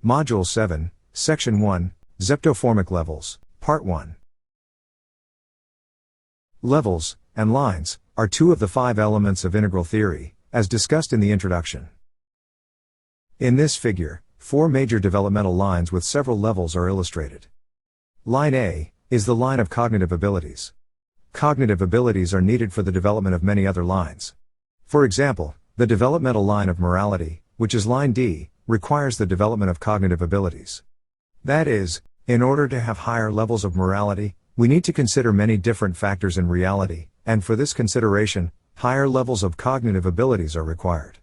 Module 7, Section 1, Zeptoformic Levels, Part 1. Levels, and lines, are two of the 5 elements of integral theory, as discussed in the introduction. In this figure, 4 major developmental lines with several levels are illustrated. Line A is the line of cognitive abilities. Cognitive abilities are needed for the development of many other lines. For example, the developmental line of morality, which is line D, requires the development of cognitive abilities. That is, in order to have higher levels of morality, we need to consider many different factors in reality, and for this consideration, higher levels of cognitive abilities are required.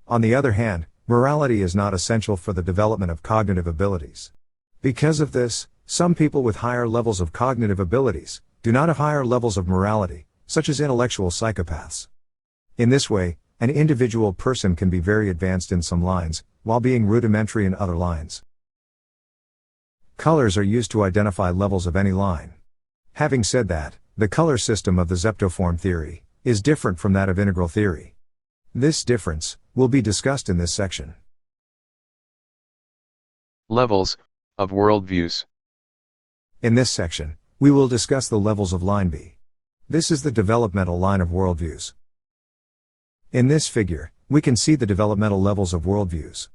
On the other hand, morality is not essential for the development of cognitive abilities. Because of this, some people with higher levels of cognitive abilities do not have higher levels of morality, such as intellectual psychopaths. In this way, an individual person can be very advanced in some lines, while being rudimentary in other lines. Colors are used to identify levels of any line. Having said that, the color system of the Zeptoform theory is different from that of integral theory. This difference will be discussed in this section. Levels of worldviews. In this section, we will discuss the levels of line B. This is the developmental line of worldviews. In this figure, we can see the developmental levels of worldviews.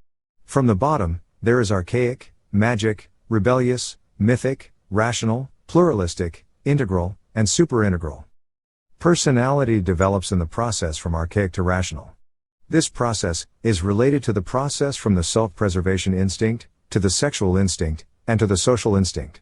From the bottom, there is archaic, magic, rebellious, mythic, rational, pluralistic, integral, and superintegral. Personality develops in the process from archaic to rational. This process is related to the process from the self-preservation instinct, to the sexual instinct, and to the social instinct.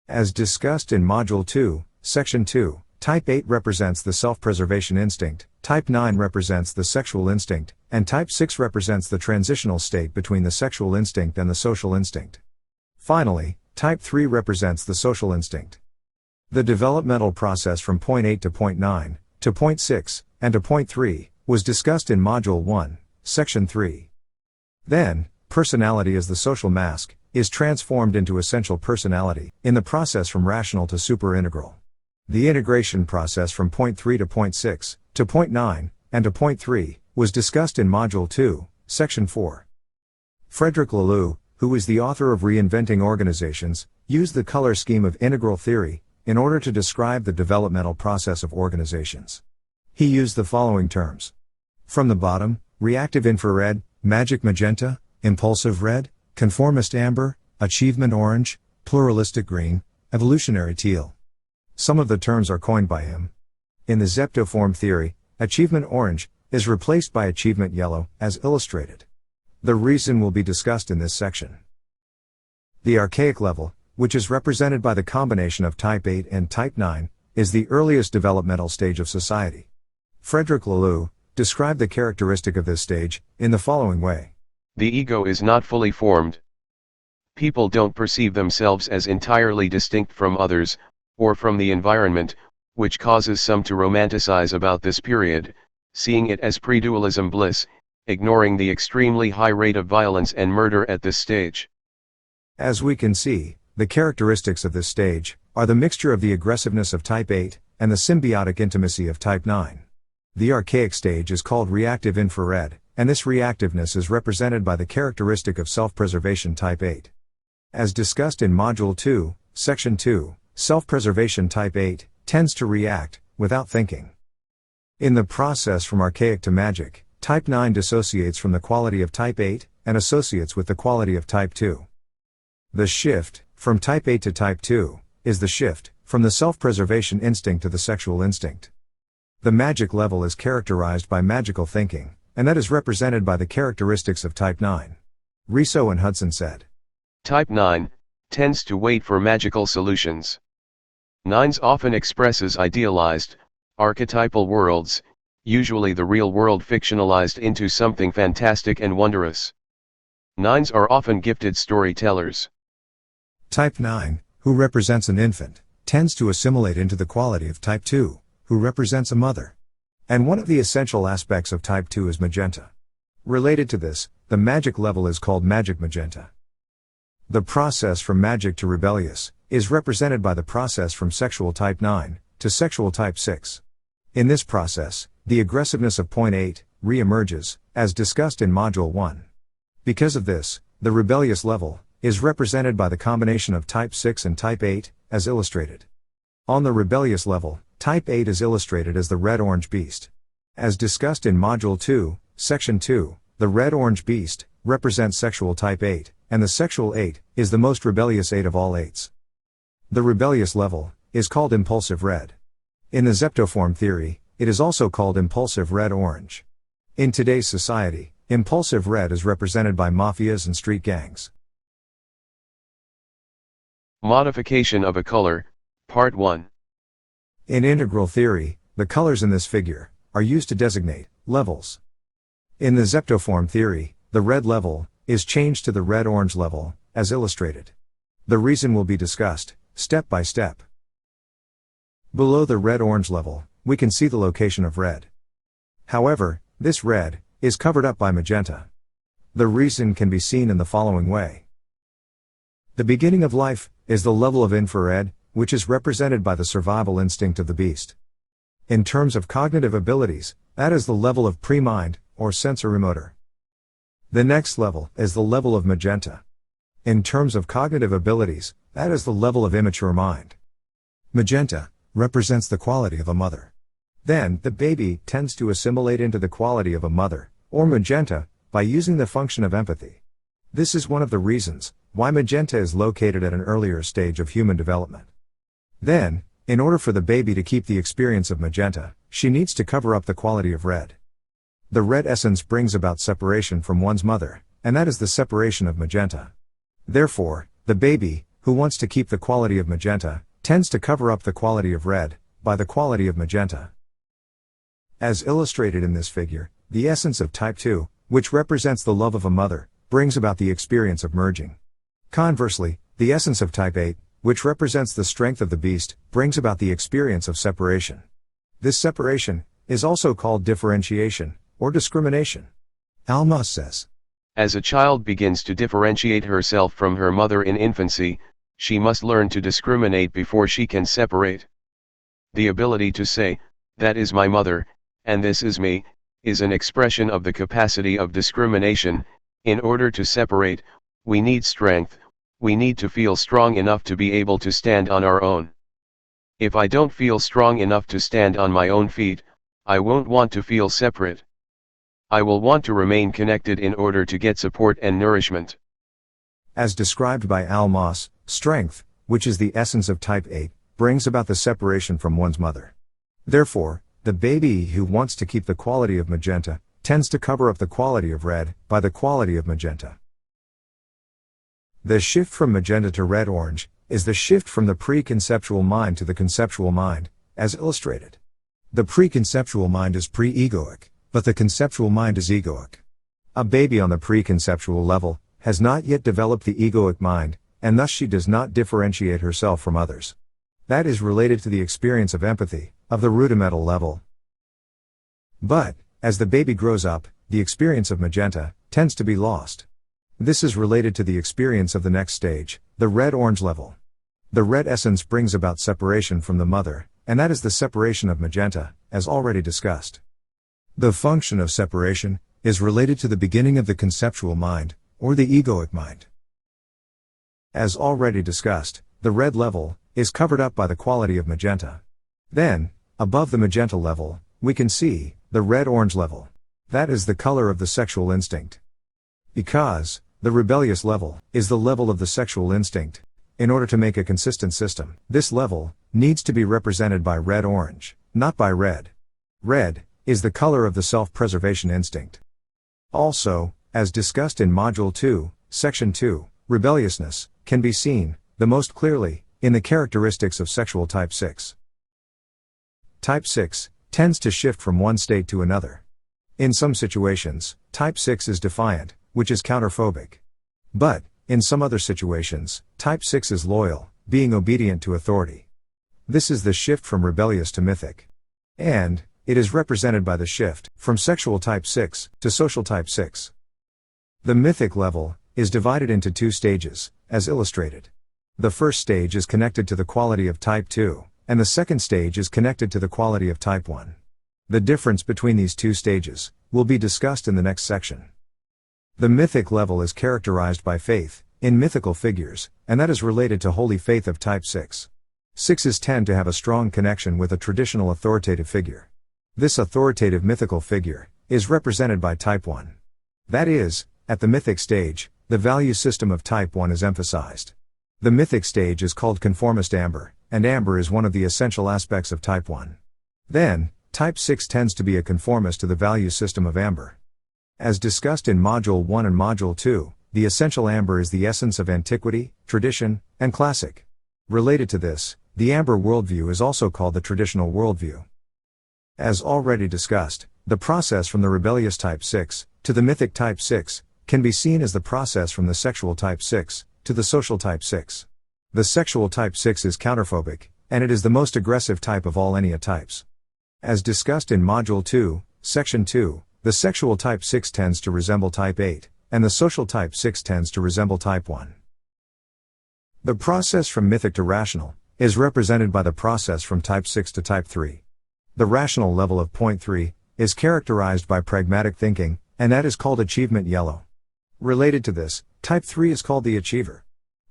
As discussed in Module 2, Section 2, Type 8 represents the self-preservation instinct, Type 9 represents the sexual instinct, and Type 6 represents the transitional state between the sexual instinct and the social instinct. Finally, Type 3 represents the social instinct. The developmental process from point 8 to point 9, to point 6, and to point 3, was discussed in Module 1, Section 3. Then, personality as the social mask, is transformed into essential personality, in the process from rational to superintegral. The integration process from point 3 to point 6, to point 9, and to point 3, was discussed in Module 2, Section 4. Frederick Laloux, who is the author of Reinventing Organizations, used the color scheme of integral theory, in order to describe the developmental process of organizations. He used the following terms. From the bottom, reactive infrared, magic magenta, impulsive red, conformist amber, achievement orange, pluralistic green, evolutionary teal. Some of the terms are coined by him. In the Zeptoform theory, achievement orange is replaced by achievement yellow, as illustrated. The reason will be discussed in this section. The archaic level, which is represented by the combination of Type 8 and Type 9, is the earliest developmental stage of society. Frederick Laloux described the characteristic of this stage in the following way. The ego is not fully formed. People don't perceive themselves as entirely distinct from others, or from the environment, which causes some to romanticize about this period, seeing it as pre-dualism bliss, ignoring the extremely high rate of violence and murder at this stage. As we can see, the characteristics of this stage are the mixture of the aggressiveness of Type 8 and the symbiotic intimacy of Type 9. The archaic stage is called reactive infrared, and this reactiveness is represented by the characteristic of self-preservation Type 8. As discussed in Module 2, Section 2, self-preservation Type 8 tends to react without thinking. In the process from archaic to magic, Type 9 dissociates from the quality of Type 8 and associates with the quality of Type 2. The shift from Type 8 to Type 2 is the shift from the self-preservation instinct to the sexual instinct. The magic level is characterized by magical thinking, and that is represented by the characteristics of Type 9. Riso and Hudson said, Type 9 tends to wait for magical solutions. 9s often expresses idealized, archetypal worlds, usually the real world fictionalized into something fantastic and wondrous. 9s are often gifted storytellers. Type 9, who represents an infant, tends to assimilate into the quality of Type 2, who represents a mother. And one of the essential aspects of Type 2 is magenta. Related to this, the magic level is called magic magenta. The process from magic to rebellious is represented by the process from sexual Type 9 to sexual Type 6. In this process, the aggressiveness of point 8 re-emerges, as discussed in Module 1. Because of this, The rebellious level is represented by the combination of type 6 and type 8, as illustrated. On the rebellious level, type 8 is illustrated as the red-orange beast. As discussed in Module 2, Section 2, the red-orange beast represents sexual type 8, and the sexual 8 is the most rebellious 8 of all 8s. The rebellious level is called impulsive red. In the Zeptoform theory, it is also called impulsive red-orange. In today's society, impulsive red is represented by mafias and street gangs. Modification of a color, Part 1. In integral theory, the colors in this figure are used to designate levels. In the Zeptoform theory, the red level is changed to the red-orange level, as illustrated. The reason will be discussed, step by step. Below the red-orange level, we can see the location of red. However, this red is covered up by magenta. The reason can be seen in the following way. The beginning of life is the level of infrared, which is represented by the survival instinct of the beast. In terms of cognitive abilities, that is the level of pre-mind, or sensorimotor. The next level is the level of magenta. In terms of cognitive abilities, that is the level of immature mind. Magenta represents the quality of a mother. Then, the baby tends to assimilate into the quality of a mother, or magenta, by using the function of empathy. This is one of the reasons why magenta is located at an earlier stage of human development. Then, in order for the baby to keep the experience of magenta, she needs to cover up the quality of red. The red essence brings about separation from one's mother, and that is the separation of magenta. Therefore, the baby, who wants to keep the quality of magenta, tends to cover up the quality of red by the quality of magenta. As illustrated in this figure, the essence of type 2, which represents the love of a mother, brings about the experience of merging. Conversely, the essence of type 8, which represents the strength of the beast, brings about the experience of separation. This separation is also called differentiation, or discrimination. Alma says, As a child begins to differentiate herself from her mother in infancy, she must learn to discriminate before she can separate. The ability to say, that is my mother, and this is me, is an expression of the capacity of discrimination. In order to separate, we need strength, we need to feel strong enough to be able to stand on our own. If I don't feel strong enough to stand on my own feet, I won't want to feel separate. I will want to remain connected in order to get support and nourishment. As described by Almas, strength, which is the essence of type 8, brings about the separation from one's mother. Therefore, the baby who wants to keep the quality of magenta tends to cover up the quality of red by the quality of magenta. The shift from magenta to red-orange is the shift from the preconceptual mind to the conceptual mind, as illustrated. The preconceptual mind is pre-egoic, but the conceptual mind is egoic. A baby on the preconceptual level has not yet developed the egoic mind, and thus she does not differentiate herself from others. That is related to the experience of empathy, of the rudimental level. But, as the baby grows up, the experience of magenta tends to be lost. This is related to the experience of the next stage, the red-orange level. The red essence brings about separation from the mother, and that is the separation of magenta, as already discussed. The function of separation is related to the beginning of the conceptual mind, or the egoic mind. As already discussed, the red level is covered up by the quality of magenta. Then, above the magenta level, we can see the red-orange level. That is the color of the sexual instinct. Because the rebellious level is the level of the sexual instinct, in order to make a consistent system, this level needs to be represented by red-orange, not by red. Red is the color of the self-preservation instinct. Also, as discussed in Module 2, Section 2, rebelliousness can be seen, the most clearly, in the characteristics of sexual type 6. Type 6 tends to shift from one state to another. In some situations, type 6 is defiant, which is counterphobic. But, in some other situations, type 6 is loyal, being obedient to authority. This is the shift from rebellious to mythic. And, it is represented by the shift from sexual type 6 to social type 6. The mythic level is divided into two stages, as illustrated. The first stage is connected to the quality of type 2, and the second stage is connected to the quality of type 1. The difference between these two stages will be discussed in the next section. The mythic level is characterized by faith in mythical figures, and that is related to holy faith of type 6. Sixes tend to have a strong connection with a traditional authoritative figure. This authoritative mythical figure is represented by type 1. That is, at the mythic stage, the value system of type 1 is emphasized. The mythic stage is called conformist amber, and amber is one of the essential aspects of type 1. Then, type 6 tends to be a conformist to the value system of amber. As discussed in Module 1 and Module 2, the essential amber is the essence of antiquity, tradition, and classic. Related to this, the amber worldview is also called the traditional worldview. As already discussed, the process from the rebellious type 6 to the mythic type 6 can be seen as the process from the sexual type 6 to the social type 6. The sexual type 6 is counterphobic, and it is the most aggressive type of all Enia types. As discussed in Module 2, Section 2, the sexual type 6 tends to resemble type 8, and the social type 6 tends to resemble type 1. The process from mythic to rational is represented by the process from type 6 to type 3. The rational level of point 3 is characterized by pragmatic thinking, and that is called achievement yellow. Related to this, type 3 is called the achiever.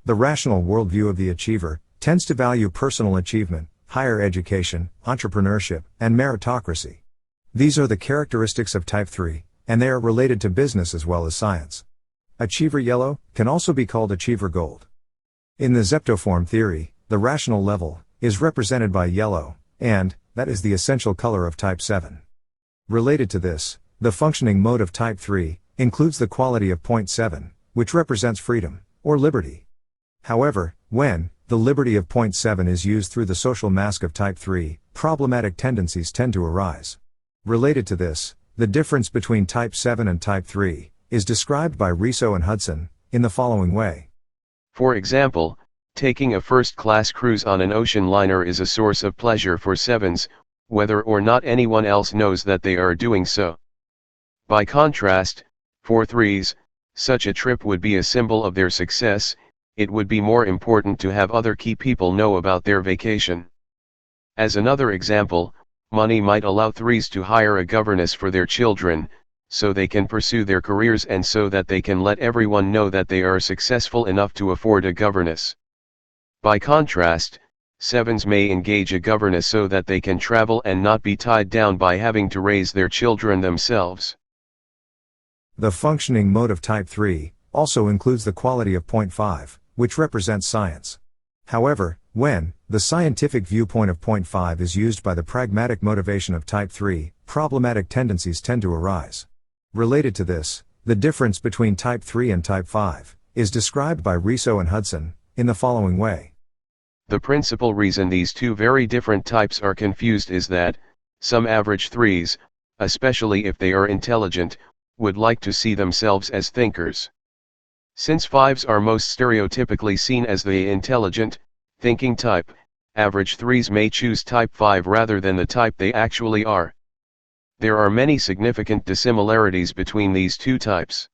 The rational worldview of the achiever tends to value personal achievement, higher education, entrepreneurship, and meritocracy. These are the characteristics of type 3, and they are related to business as well as science. Achiever yellow can also be called achiever gold. In the Zeptoform theory, the rational level is represented by yellow, and that is the essential color of type 7. Related to this, the functioning mode of type 3 includes the quality of point 7, which represents freedom, or liberty. However, when the liberty of point 7 is used through the social mask of type 3, problematic tendencies tend to arise. Related to this, the difference between type 7 and type 3 is described by Riso and Hudson in the following way. For example, taking a first-class cruise on an ocean liner is a source of pleasure for 7s, whether or not anyone else knows that they are doing so. By contrast, for 3s, such a trip would be a symbol of their success. It would be more important to have other key people know about their vacation. As another example, money might allow 3s to hire a governess for their children, so they can pursue their careers and so that they can let everyone know that they are successful enough to afford a governess. By contrast, 7s may engage a governess so that they can travel and not be tied down by having to raise their children themselves. The functioning mode of type 3 also includes the quality of point 5, which represents science. However, when the scientific viewpoint of point 5 is used by the pragmatic motivation of type 3, problematic tendencies tend to arise. Related to this, the difference between type 3 and type 5 is described by Riso and Hudson in the following way. The principal reason these two very different types are confused is that some average 3s, especially if they are intelligent, would like to see themselves as thinkers. Since 5s are most stereotypically seen as the intelligent, thinking type, average 3s may choose type 5 rather than the type they actually are. There are many significant dissimilarities between these two types.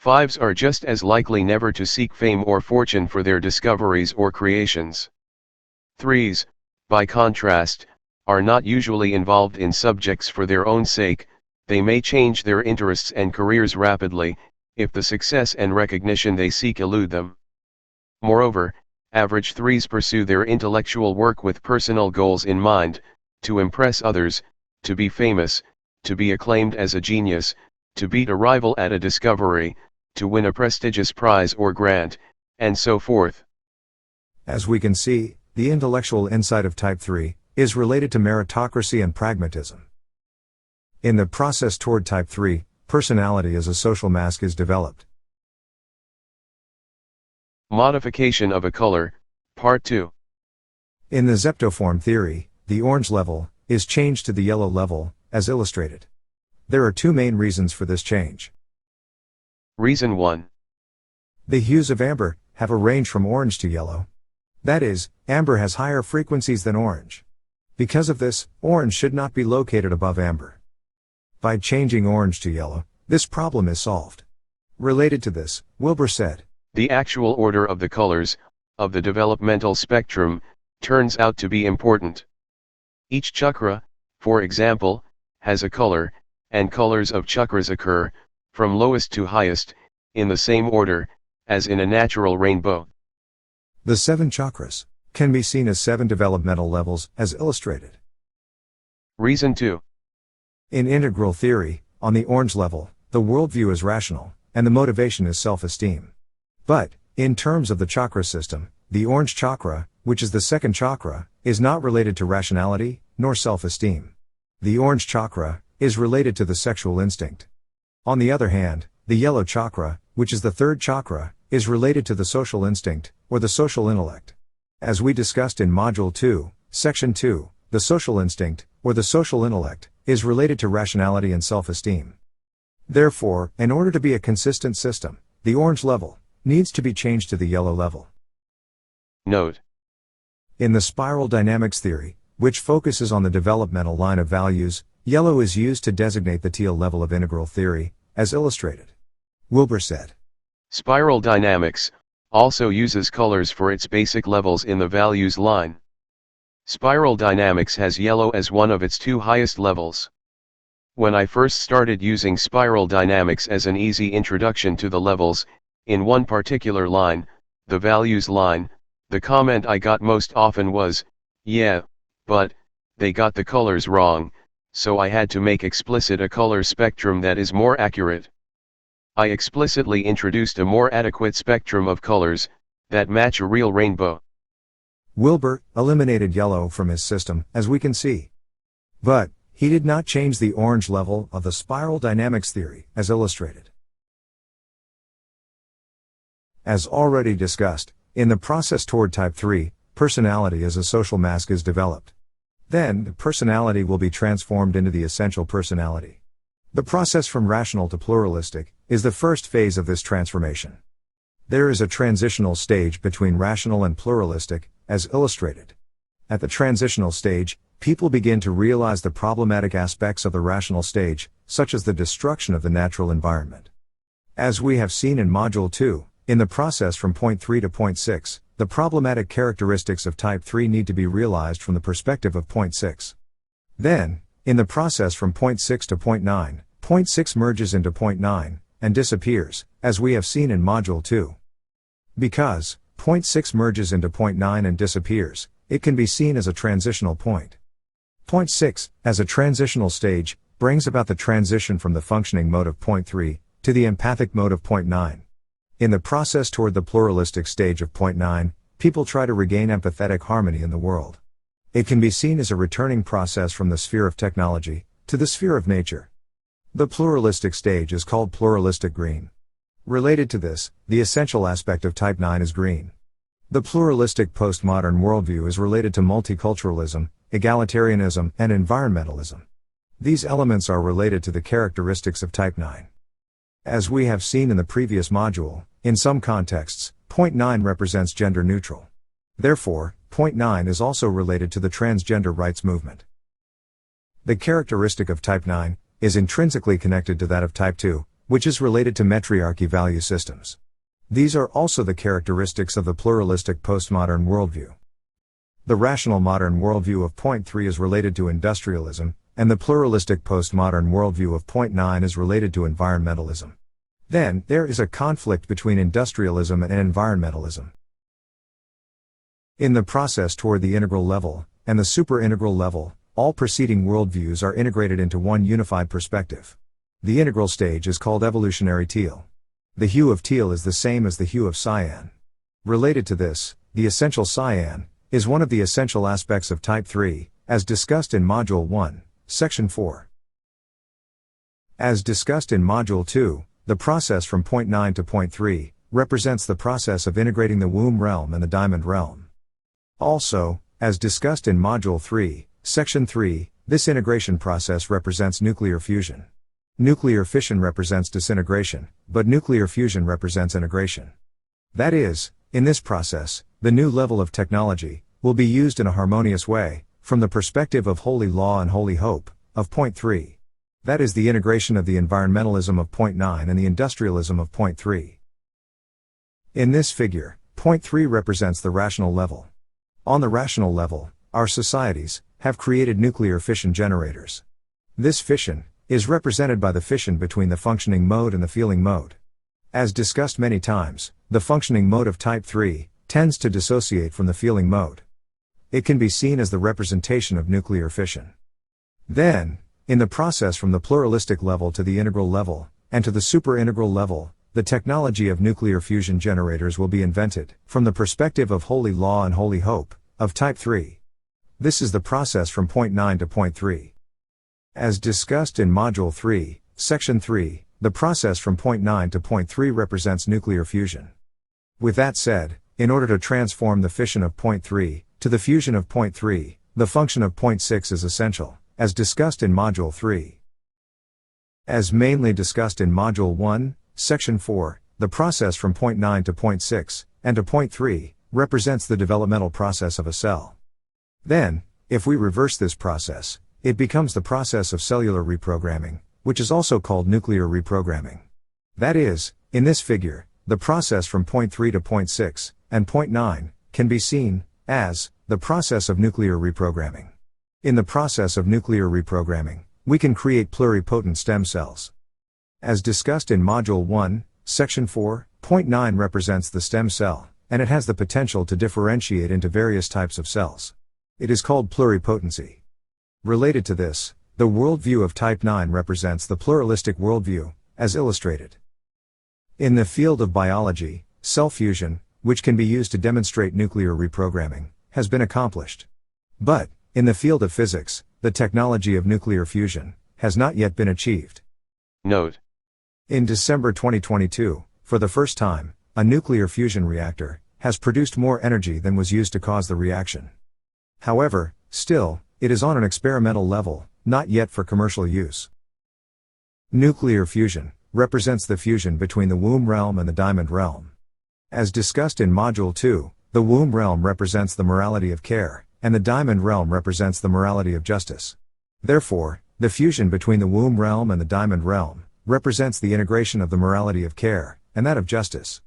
5s are just as likely never to seek fame or fortune for their discoveries or creations. 3s, by contrast, are not usually involved in subjects for their own sake. They may change their interests and careers rapidly, if the success and recognition they seek elude them. Moreover, average 3s pursue their intellectual work with personal goals in mind, to impress others, to be famous, to be acclaimed as a genius, to beat a rival at a discovery, to win a prestigious prize or grant, and so forth. As we can see, the intellectual insight of type 3 is related to meritocracy and pragmatism. In the process toward type 3, personality as a social mask is developed. Modification of a color, Part 2. In the Zeptoform theory, the orange level is changed to the yellow level, as illustrated. There are two main reasons for this change. Reason 1. The hues of amber have a range from orange to yellow. That is, amber has higher frequencies than orange. Because of this, orange should not be located above amber. By changing orange to yellow, this problem is solved. Related to this, Wilbur said, The actual order of the colors, of the developmental spectrum, turns out to be important. Each chakra, for example, has a color, and colors of chakras occur, from lowest to highest, in the same order, as in a natural rainbow. The 7 chakras can be seen as 7 developmental levels, as illustrated. Reason 2. In integral theory, on the orange level, the worldview is rational, and the motivation is self-esteem. But, in terms of the chakra system, the orange chakra, which is the second chakra, is not related to rationality, nor self-esteem. The orange chakra is related to the sexual instinct. On the other hand, the yellow chakra, which is the third chakra, is related to the social instinct, or the social intellect. As we discussed in Module 2, Section 2, the social instinct, or the social intellect, is related to rationality and self-esteem. Therefore, in order to be a consistent system, the orange level needs to be changed to the yellow level. Note. In the spiral dynamics theory, which focuses on the developmental line of values, yellow is used to designate the teal level of integral theory, as illustrated. Wilbur said. Spiral dynamics also uses colors for its basic levels in the values line. Spiral dynamics has yellow as one of its 2 highest levels. When I first started using spiral dynamics as an easy introduction to the levels, in one particular line, the values line, the comment I got most often was, "Yeah, but they got the colors wrong, so I had to make explicit a color spectrum that is more accurate." I explicitly introduced a more adequate spectrum of colors that match a real rainbow. Wilbur eliminated yellow from his system, as we can see. But he did not change the orange level of the spiral dynamics theory, as illustrated. As already discussed, in the process toward type 3, personality as a social mask is developed. Then, the personality will be transformed into the essential personality. The process from rational to pluralistic is the first phase of this transformation. There is a transitional stage between rational and pluralistic, as illustrated. At the transitional stage, people begin to realize the problematic aspects of the rational stage, such as the destruction of the natural environment. As we have seen in Module 2, in the process from point 3 to point 6, the problematic characteristics of type 3 need to be realized from the perspective of point 6. Then, in the process from point 6 to point 9, point 6 merges into point 9, and disappears, as we have seen in Module 2. Because point 6 merges into point 9 and disappears, it can be seen as a transitional point. Point 6, as a transitional stage, brings about the transition from the functioning mode of point 3 to the empathic mode of point 9. In the process toward the pluralistic stage of point 9, people try to regain empathetic harmony in the world. It can be seen as a returning process from the sphere of technology to the sphere of nature. The pluralistic stage is called pluralistic green. Related to this, the essential aspect of type 9 is green. The pluralistic postmodern worldview is related to multiculturalism, egalitarianism, and environmentalism. These elements are related to the characteristics of type 9. As we have seen in the previous module, in some contexts, point 9 represents gender neutral. Therefore, point 9 is also related to the transgender rights movement. The characteristic of type 9 is intrinsically connected to that of type 2, which is related to metriarchy value systems. These are also the characteristics of the pluralistic postmodern worldview. The rational modern worldview of point 3 is related to industrialism, and the pluralistic postmodern worldview of point 9 is related to environmentalism. Then, there is a conflict between industrialism and environmentalism. In the process toward the integral level, and the superintegral level, all preceding worldviews are integrated into one unified perspective. The integral stage is called evolutionary teal. The hue of teal is the same as the hue of cyan. Related to this, the essential cyan is one of the essential aspects of type 3, as discussed in Module 1, Section 4. As discussed in Module 2, the process from point 9 to point 3 represents the process of integrating the womb realm and the diamond realm. Also, as discussed in Module 3, Section 3, this integration process represents nuclear fusion. Nuclear fission represents disintegration, but nuclear fusion represents integration. That is, in this process, the new level of technology will be used in a harmonious way, from the perspective of holy law and holy hope, of point 3. That is the integration of the environmentalism of point 9 and the industrialism of point 3. In this figure, point 3 represents the rational level. On the rational level, our societies have created nuclear fission generators. This fission is represented by the fission between the functioning mode and the feeling mode. As discussed many times, the functioning mode of type 3 tends to dissociate from the feeling mode. It can be seen as the representation of nuclear fission. Then, in the process from the pluralistic level to the integral level, and to the superintegral level, the technology of nuclear fusion generators will be invented, from the perspective of holy law and holy hope, of type 3. This is the process from point 9 to point 3. As discussed in Module 3, Section 3, the process from point 9 to point 3 represents nuclear fusion. With that said, in order to transform the fission of point 3 to the fusion of point 3, the function of point 6 is essential, as discussed in Module 3. As mainly discussed in Module 1, Section 4, the process from point 9 to point 6, and to point 3, represents the developmental process of a cell. Then, if we reverse this process, it becomes the process of cellular reprogramming, which is also called nuclear reprogramming. That is, in this figure, the process from point 3 to point 6, and point 9, can be seen as the process of nuclear reprogramming. In the process of nuclear reprogramming, we can create pluripotent stem cells. As discussed in Module 1, Section 4, point 9 represents the stem cell, and it has the potential to differentiate into various types of cells. It is called pluripotency. Related to this, the worldview of type 9 represents the pluralistic worldview, as illustrated. In the field of biology, cell fusion, which can be used to demonstrate nuclear reprogramming, has been accomplished. But, in the field of physics, the technology of nuclear fusion has not yet been achieved. Note: In December 2022, for the first time, a nuclear fusion reactor has produced more energy than was used to cause the reaction. However, still, it is on an experimental level, not yet for commercial use. Nuclear fusion represents the fusion between the womb realm and the diamond realm. As discussed in Module 2, the womb realm represents the morality of care, and the diamond realm represents the morality of justice. Therefore, the fusion between the womb realm and the diamond realm represents the integration of the morality of care, and that of justice.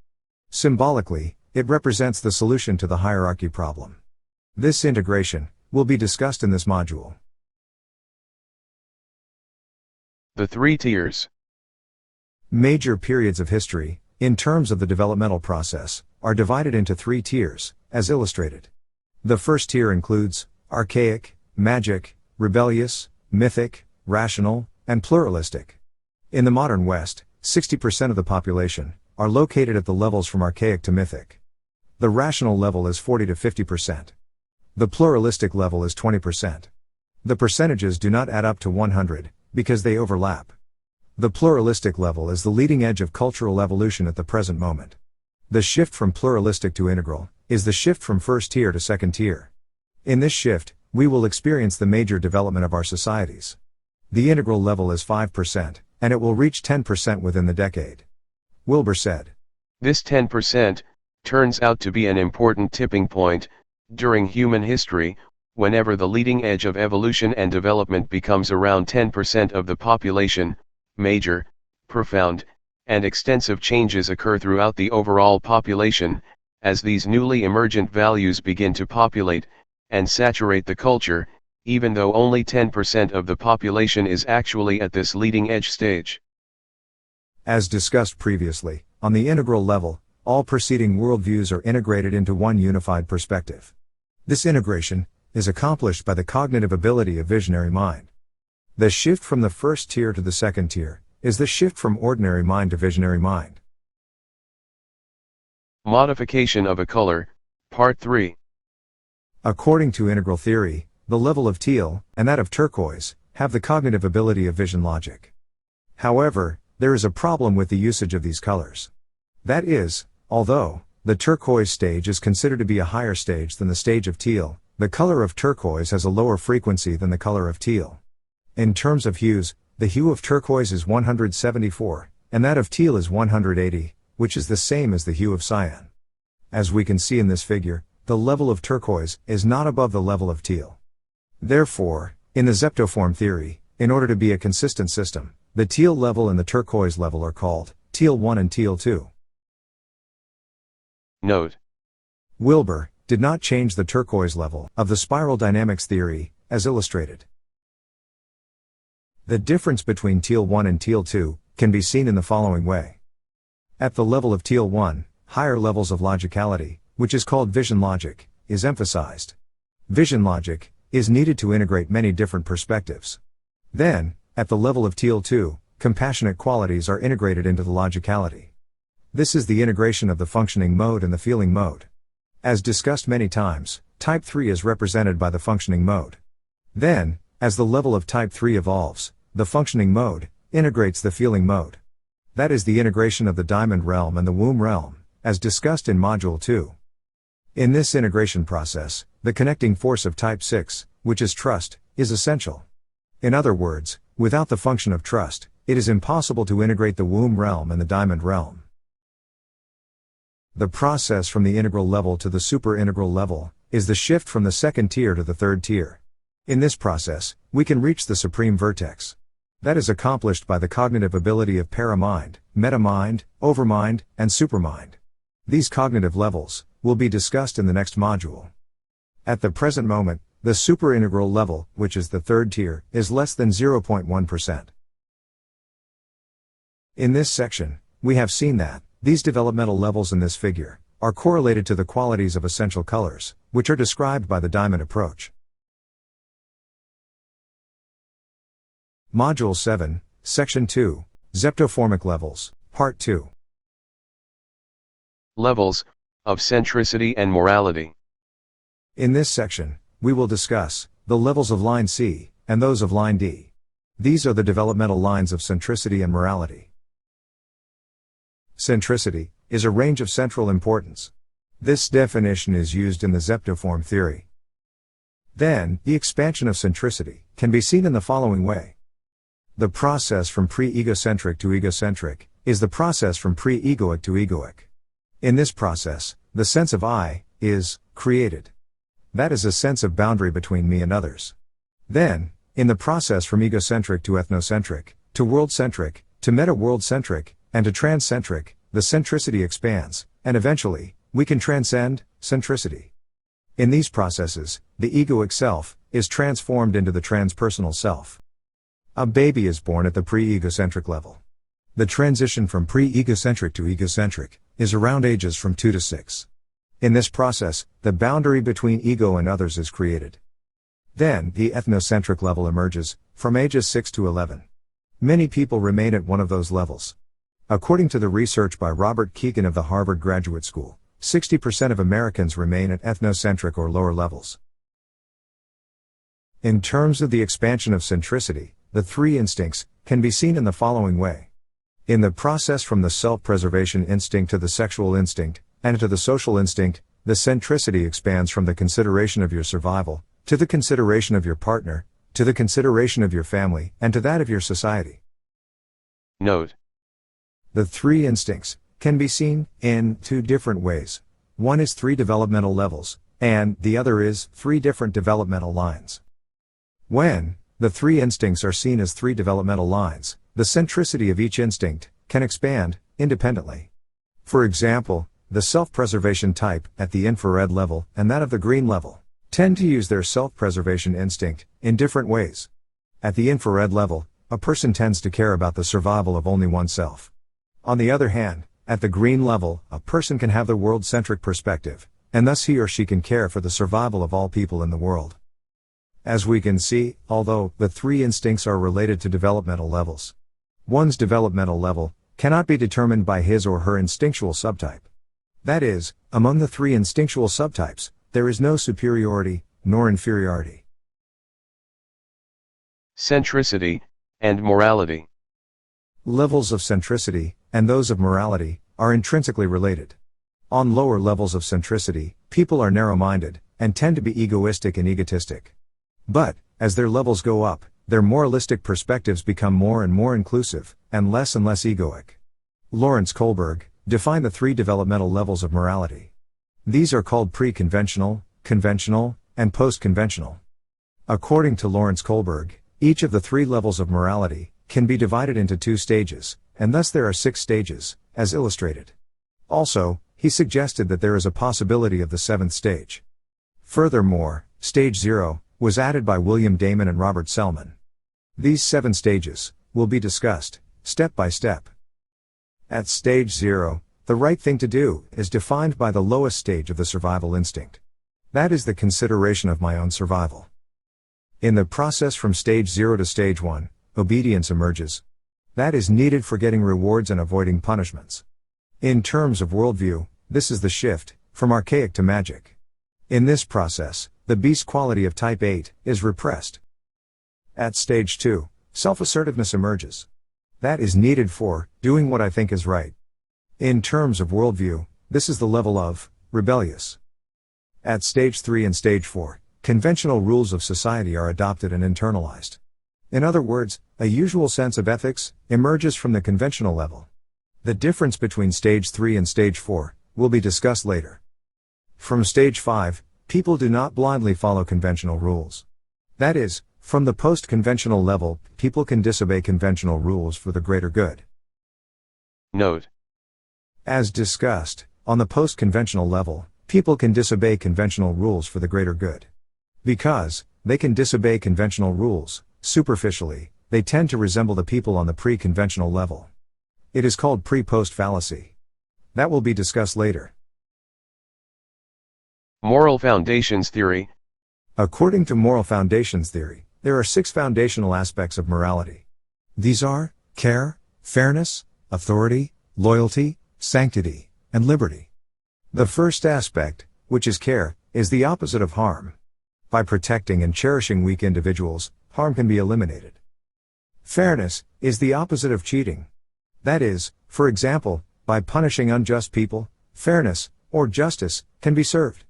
Symbolically, it represents the solution to the hierarchy problem. This integration will be discussed in this module. The three tiers. Major periods of history, in terms of the developmental process, are divided into three tiers, as illustrated. The first tier includes archaic, magic, rebellious, mythic, rational, and pluralistic. In the modern West, 60% of the population are located at the levels from archaic to mythic. The rational level is 40 to 50%. The pluralistic level is 20%. The percentages do not add up to 100, because they overlap. The pluralistic level is the leading edge of cultural evolution at the present moment. The shift from pluralistic to integral is the shift from first tier to second tier. In this shift, we will experience the major development of our societies. The integral level is 5%, and it will reach 10% within the decade. Wilbur said. This 10% turns out to be an important tipping point during human history, whenever the leading edge of evolution and development becomes around 10% of the population. Major, profound, and extensive changes occur throughout the overall population, as these newly emergent values begin to populate and saturate the culture, even though only 10% of the population is actually at this leading edge stage. As discussed previously, on the integral level, all preceding worldviews are integrated into one unified perspective. This integration is accomplished by the cognitive ability of visionary mind. The shift from the first tier to the second tier is the shift from ordinary mind to visionary mind. Modification of a color, Part 3. According to integral theory, the level of teal and that of turquoise have the cognitive ability of vision logic. However, there is a problem with the usage of these colors. That is, although the turquoise stage is considered to be a higher stage than the stage of teal, the color of turquoise has a lower frequency than the color of teal. In terms of hues, the hue of turquoise is 174, and that of teal is 180, which is the same as the hue of cyan. As we can see in this figure, the level of turquoise is not above the level of teal. Therefore, in the Zeptoform theory, in order to be a consistent system, the teal level and the turquoise level are called teal 1 and teal 2. Note: Wilbur did not change the turquoise level of the spiral dynamics theory, as illustrated. The difference between Teal 1 and Teal 2 can be seen in the following way. At the level of Teal 1, higher levels of logicality, which is called vision logic, is emphasized. Vision logic is needed to integrate many different perspectives. Then, at the level of Teal 2, compassionate qualities are integrated into the logicality. This is the integration of the functioning mode and the feeling mode. As discussed many times, Type 3 is represented by the functioning mode. Then, as the level of Type 3 evolves, the functioning mode integrates the feeling mode. That is the integration of the diamond realm and the womb realm, as discussed in Module 2. In this integration process, the connecting force of Type 6, which is trust, is essential. In other words, without the function of trust, it is impossible to integrate the womb realm and the diamond realm. The process from the integral level to the superintegral level is the shift from the second tier to the third tier. In this process, we can reach the supreme vertex. That is accomplished by the cognitive ability of paramind, metamind, overmind, and supermind. These cognitive levels will be discussed in the next module. At the present moment, the superintegral level, which is the third tier, is less than 0.1%. In this section, we have seen that these developmental levels in this figure are correlated to the qualities of essential colors, which are described by the diamond approach. Module 7, Section 2, Zeptoformic Levels, Part 2. Levels of centricity and morality. In this section, we will discuss the levels of line C and those of line D. These are the developmental lines of centricity and morality. Centricity is a range of central importance. This definition is used in the Zeptoform theory. Then, the expansion of centricity can be seen in the following way. The process from pre-egocentric to egocentric is the process from pre-egoic to egoic. In this process, the sense of I is created. That is a sense of boundary between me and others. Then, in the process from egocentric to ethnocentric, to world-centric, to meta-world-centric, and to transcentric, the centricity expands, and eventually, we can transcend centricity. In these processes, the egoic self is transformed into the transpersonal self. A baby is born at the pre-egocentric level. The transition from pre-egocentric to egocentric is around ages from 2 to 6. In this process, the boundary between ego and others is created. Then, the ethnocentric level emerges, from ages 6 to 11. Many people remain at one of those levels. According to the research by Robert Keegan of the Harvard Graduate School, 60% of Americans remain at ethnocentric or lower levels. In terms of the expansion of centricity, the three instincts can be seen in the following way. In the process from the self-preservation instinct to the sexual instinct, and to the social instinct, the centricity expands from the consideration of your survival, to the consideration of your partner, to the consideration of your family, and to that of your society. Note: the three instincts can be seen in two different ways. One is three developmental levels, and the other is three different developmental lines. When the three instincts are seen as three developmental lines, the centricity of each instinct can expand independently. For example, the self-preservation type at the infrared level and that of the green level tend to use their self-preservation instinct in different ways. At the infrared level, a person tends to care about the survival of only oneself. On the other hand, at the green level, a person can have the world-centric perspective, and thus he or she can care for the survival of all people in the world. As we can see, although the three instincts are related to developmental levels, one's developmental level cannot be determined by his or her instinctual subtype. That is, among the three instinctual subtypes, there is no superiority, nor inferiority. Centricity and morality. Levels of centricity and those of morality are intrinsically related. On lower levels of centricity, people are narrow-minded and tend to be egoistic and egotistic. But, as their levels go up, their moralistic perspectives become more and more inclusive, and less egoic. Lawrence Kohlberg defined the three developmental levels of morality. These are called pre-conventional, conventional, and post-conventional. According to Lawrence Kohlberg, each of the three levels of morality can be divided into 2 stages, and thus there are 6 stages, as illustrated. Also, he suggested that there is a possibility of the 7th stage. Furthermore, stage 0 was added by William Damon and Robert Selman. These 7 stages will be discussed, step by step. At stage 0, the right thing to do is defined by the lowest stage of the survival instinct. That is the consideration of my own survival. In the process from stage 0 to stage 1, obedience emerges. That is needed for getting rewards and avoiding punishments. In terms of worldview, this is the shift from archaic to magic. In this process, the beast quality of type 8 is repressed. At stage 2, self-assertiveness emerges. That is needed for doing what I think is right. In terms of worldview, this is the level of rebellious. At stage 3 and stage 4, conventional rules of society are adopted and internalized. In other words, a usual sense of ethics emerges from the conventional level. The difference between stage 3 and stage 4 will be discussed later. From stage 5, people do not blindly follow conventional rules. That is, from the post-conventional level, people can disobey conventional rules for the greater good. Note: As discussed, on the post-conventional level, people can disobey conventional rules for the greater good. Because they can disobey conventional rules, superficially, they tend to resemble the people on the pre-conventional level. It is called pre-post fallacy. That will be discussed later. Moral foundations theory. According to moral foundations theory, there are 6 foundational aspects of morality. These are care, fairness, authority, loyalty, sanctity, and liberty. The first aspect, which is care, is the opposite of harm. By protecting and cherishing weak individuals, harm can be eliminated. Fairness is the opposite of cheating. That is, for example, by punishing unjust people, fairness, or justice, can be served.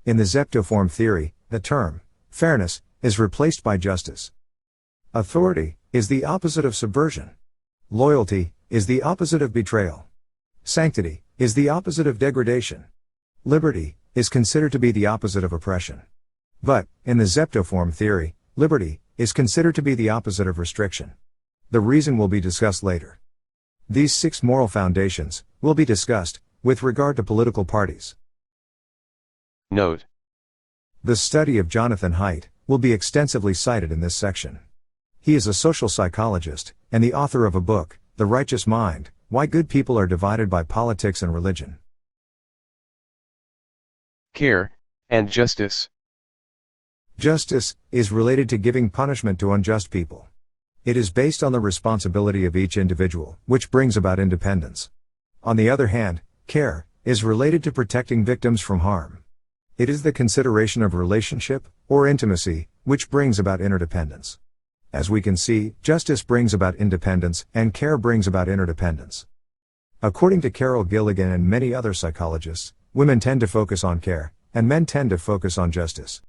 In the Zeptoform theory, the term fairness is replaced by justice. Authority is the opposite of subversion. Loyalty is the opposite of betrayal. Sanctity is the opposite of degradation. Liberty is considered to be the opposite of oppression. But, in the Zeptoform theory, liberty is considered to be the opposite of restriction. The reason will be discussed later. These 6 moral foundations will be discussed with regard to political parties. Note: The study of Jonathan Haidt will be extensively cited in this section. He is a social psychologist and the author of a book, The Righteous Mind: Why Good People Are Divided by Politics and Religion. Care and justice. Justice is related to giving punishment to unjust people. It is based on the responsibility of each individual, which brings about independence. On the other hand, care is related to protecting victims from harm. It is the consideration of relationship, or intimacy, which brings about interdependence. As we can see, justice brings about independence, and care brings about interdependence. According to Carol Gilligan and many other psychologists, women tend to focus on care, and men tend to focus on justice.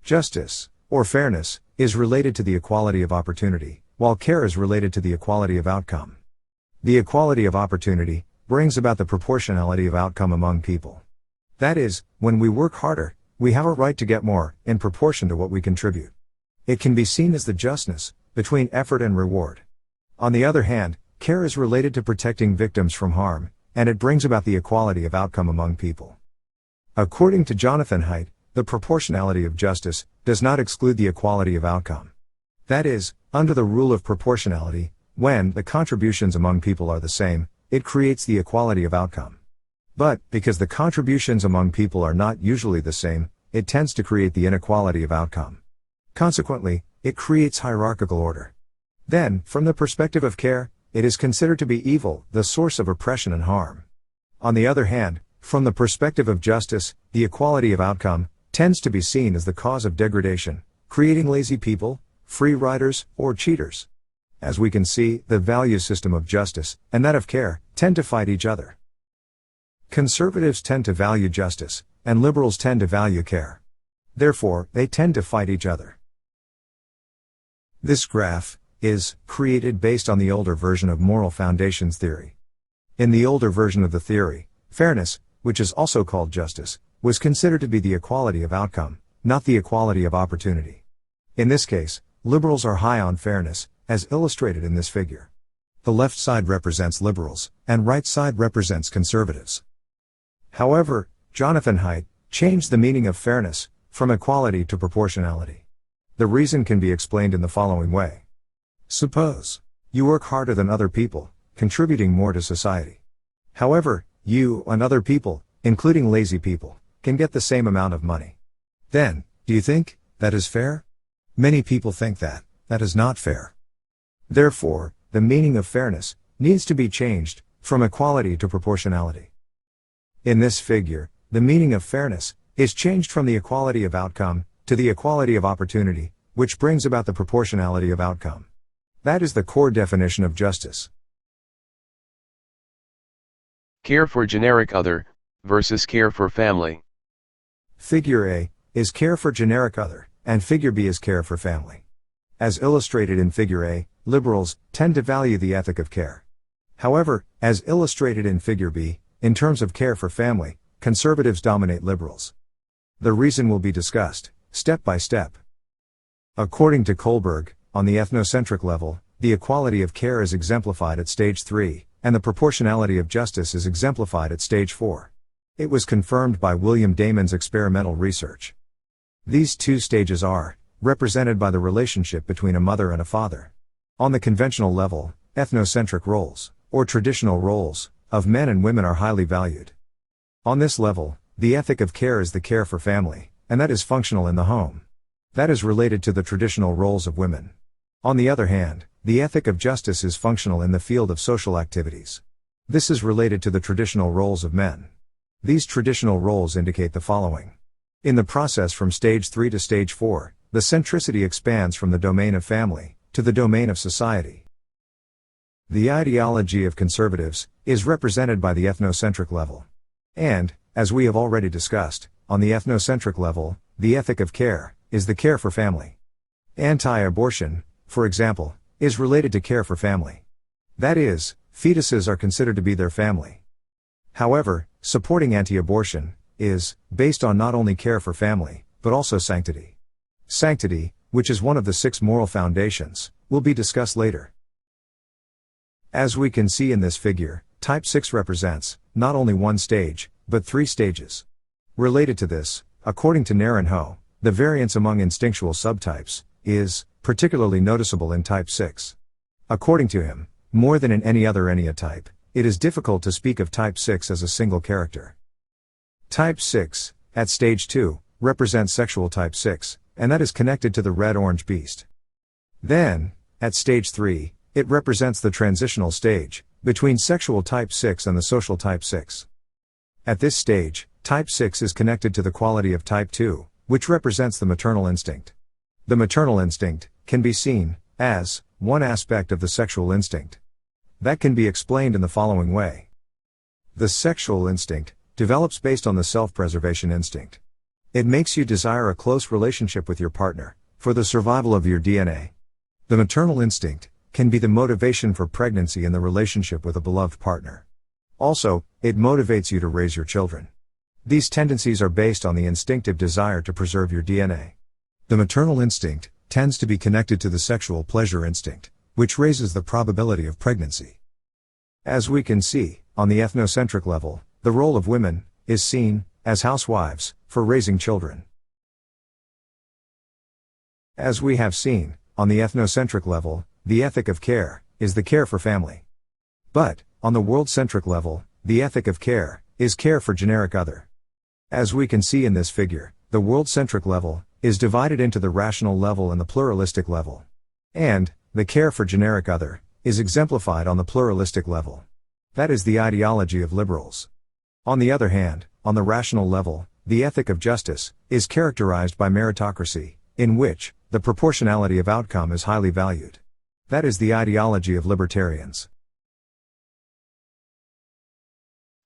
Justice, or fairness, is related to the equality of opportunity, while care is related to the equality of outcome. The equality of opportunity brings about the proportionality of outcome among people. That is, when we work harder, we have a right to get more, in proportion to what we contribute. It can be seen as the justness between effort and reward. On the other hand, care is related to protecting victims from harm, and it brings about the equality of outcome among people. According to Jonathan Haidt, the proportionality of justice does not exclude the equality of outcome. That is, under the rule of proportionality, when the contributions among people are the same, it creates the equality of outcome. But, because the contributions among people are not usually the same, it tends to create the inequality of outcome. Consequently, it creates hierarchical order. Then, from the perspective of care, it is considered to be evil, the source of oppression and harm. On the other hand, from the perspective of justice, the equality of outcome tends to be seen as the cause of degradation, creating lazy people, free riders, or cheaters. As we can see, the value system of justice and that of care tend to fight each other. Conservatives tend to value justice, and liberals tend to value care. Therefore, they tend to fight each other. This graph is created based on the older version of moral foundations theory. In the older version of the theory, fairness, which is also called justice, was considered to be the equality of outcome, not the equality of opportunity. In this case, liberals are high on fairness, as illustrated in this figure. The left side represents liberals, and right side represents conservatives. However, Jonathan Haidt changed the meaning of fairness from equality to proportionality. The reason can be explained in the following way. Suppose you work harder than other people, contributing more to society. However, you and other people, including lazy people, can get the same amount of money. Then, do you think that is fair? Many people think that is not fair. Therefore, the meaning of fairness needs to be changed from equality to proportionality. In this figure, the meaning of fairness is changed from the equality of outcome to the equality of opportunity, which brings about the proportionality of outcome. That is the core definition of justice. Care for generic other versus care for family. Figure A is care for generic other, and figure B is care for family. As illustrated in figure A, liberals tend to value the ethic of care. However, as illustrated in figure B, in terms of care for family, conservatives dominate liberals. The reason will be discussed, step by step. According to Kohlberg, on the ethnocentric level, the equality of care is exemplified at stage 3, and the proportionality of justice is exemplified at stage 4. It was confirmed by William Damon's experimental research. These two stages are represented by the relationship between a mother and a father. On the conventional level, ethnocentric roles, or traditional roles, of men and women are highly valued. On this level, the ethic of care is the care for family, and that is functional in the home. That is related to the traditional roles of women. On the other hand, the ethic of justice is functional in the field of social activities. This is related to the traditional roles of men. These traditional roles indicate the following. In the process from stage 3 to stage 4, the centricity expands from the domain of family to the domain of society. The ideology of conservatives is represented by the ethnocentric level. And, as we have already discussed, on the ethnocentric level, the ethic of care is the care for family. Anti-abortion, for example, is related to care for family. That is, fetuses are considered to be their family. However, supporting anti-abortion is based on not only care for family, but also sanctity. Sanctity, which is one of the 6 moral foundations, will be discussed later. As we can see in this figure, type 6 represents not only one stage, but 3 stages. Related to this, according to Nair and Ho, the variance among instinctual subtypes is particularly noticeable in type 6. According to him, more than in any other enneatype, it is difficult to speak of type 6 as a single character. Type 6, at stage 2, represents sexual type 6, and that is connected to the red-orange beast. Then, at stage 3, it represents the transitional stage between sexual type 6 and the social type 6. At this stage, type 6 is connected to the quality of type 2, which represents the maternal instinct. The maternal instinct can be seen as one aspect of the sexual instinct. That can be explained in the following way. The sexual instinct develops based on the self-preservation instinct. It makes you desire a close relationship with your partner, for the survival of your DNA. The maternal instinct can be the motivation for pregnancy in the relationship with a beloved partner. Also, it motivates you to raise your children. These tendencies are based on the instinctive desire to preserve your DNA. The maternal instinct tends to be connected to the sexual pleasure instinct, which raises the probability of pregnancy. As we can see, on the ethnocentric level, the role of women is seen as housewives for raising children. As we have seen, on the ethnocentric level, the ethic of care is the care for family. But, on the world-centric level, the ethic of care is care for generic other. As we can see in this figure, the world-centric level is divided into the rational level and the pluralistic level. And, the care for generic other is exemplified on the pluralistic level. That is the ideology of liberals. On the other hand, on the rational level, the ethic of justice is characterized by meritocracy, in which the proportionality of outcome is highly valued. That is the ideology of libertarians.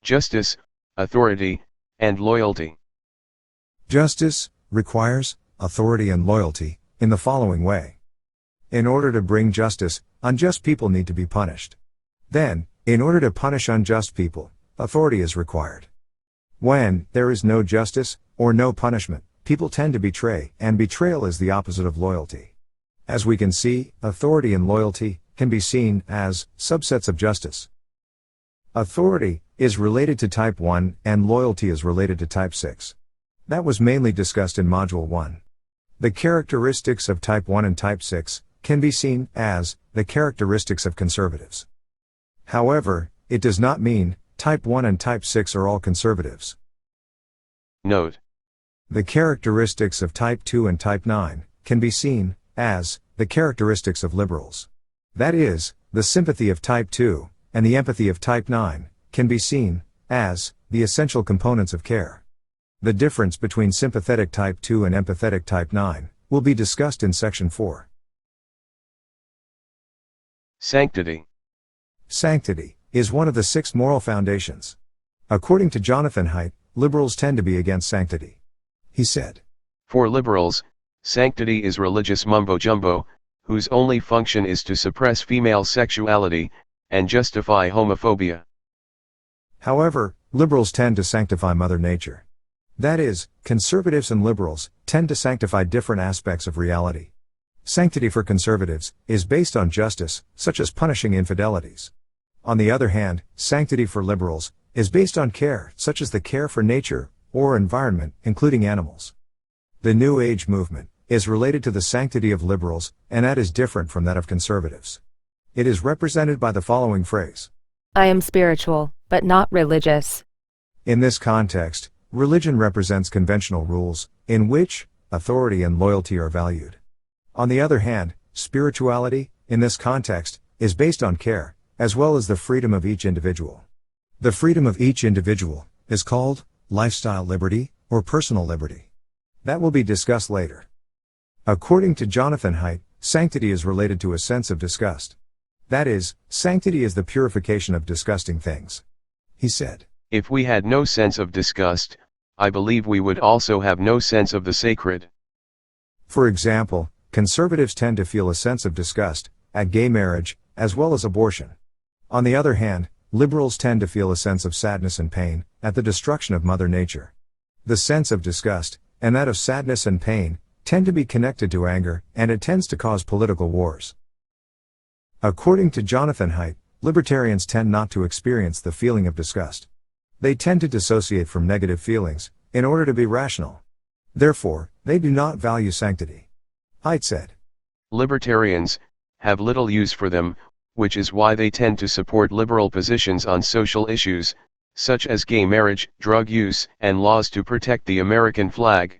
Justice, authority, and loyalty. Justice requires authority and loyalty in the following way. In order to bring justice, unjust people need to be punished. Then, in order to punish unjust people, authority is required. When there is no justice, or no punishment, people tend to betray, and betrayal is the opposite of loyalty. As we can see, authority and loyalty can be seen as subsets of justice. Authority is related to type 1, and loyalty is related to type 6. That was mainly discussed in Module 1. The characteristics of type 1 and type 6 can be seen as the characteristics of conservatives. However, it does not mean type 1 and type 6 are all conservatives. Note: The characteristics of type 2 and type 9 can be seen as the characteristics of liberals. That is, the sympathy of type 2 and the empathy of type 9 can be seen as the essential components of care. The difference between sympathetic type 2 and empathetic type 9 will be discussed in section 4. Sanctity. Sanctity is one of the 6 moral foundations. According to Jonathan Haidt, liberals tend to be against sanctity. He said, For liberals, sanctity is religious mumbo-jumbo, whose only function is to suppress female sexuality and justify homophobia. However, liberals tend to sanctify Mother Nature. That is, conservatives and liberals tend to sanctify different aspects of reality. Sanctity for conservatives is based on justice, such as punishing infidelities. On the other hand, sanctity for liberals is based on care, such as the care for nature or environment, including animals. The New Age movement is related to the sanctity of liberals, and that is different from that of conservatives. It is represented by the following phrase: I am spiritual, but not religious. In this context, religion represents conventional rules, in which authority and loyalty are valued. On the other hand, spirituality, in this context, is based on care, as well as the freedom of each individual. The freedom of each individual is called lifestyle liberty or personal liberty. That will be discussed later. According to Jonathan Haidt, sanctity is related to a sense of disgust. That is, sanctity is the purification of disgusting things. He said, If we had no sense of disgust, I believe we would also have no sense of the sacred. For example, conservatives tend to feel a sense of disgust at gay marriage, as well as abortion. On the other hand, liberals tend to feel a sense of sadness and pain at the destruction of Mother Nature. The sense of disgust, and that of sadness and pain, tend to be connected to anger, and it tends to cause political wars. According to Jonathan Haidt, libertarians tend not to experience the feeling of disgust. They tend to dissociate from negative feelings, in order to be rational. Therefore, they do not value sanctity. Haidt said, Libertarians have little use for them, which is why they tend to support liberal positions on social issues, such as gay marriage, drug use, and laws to protect the American flag.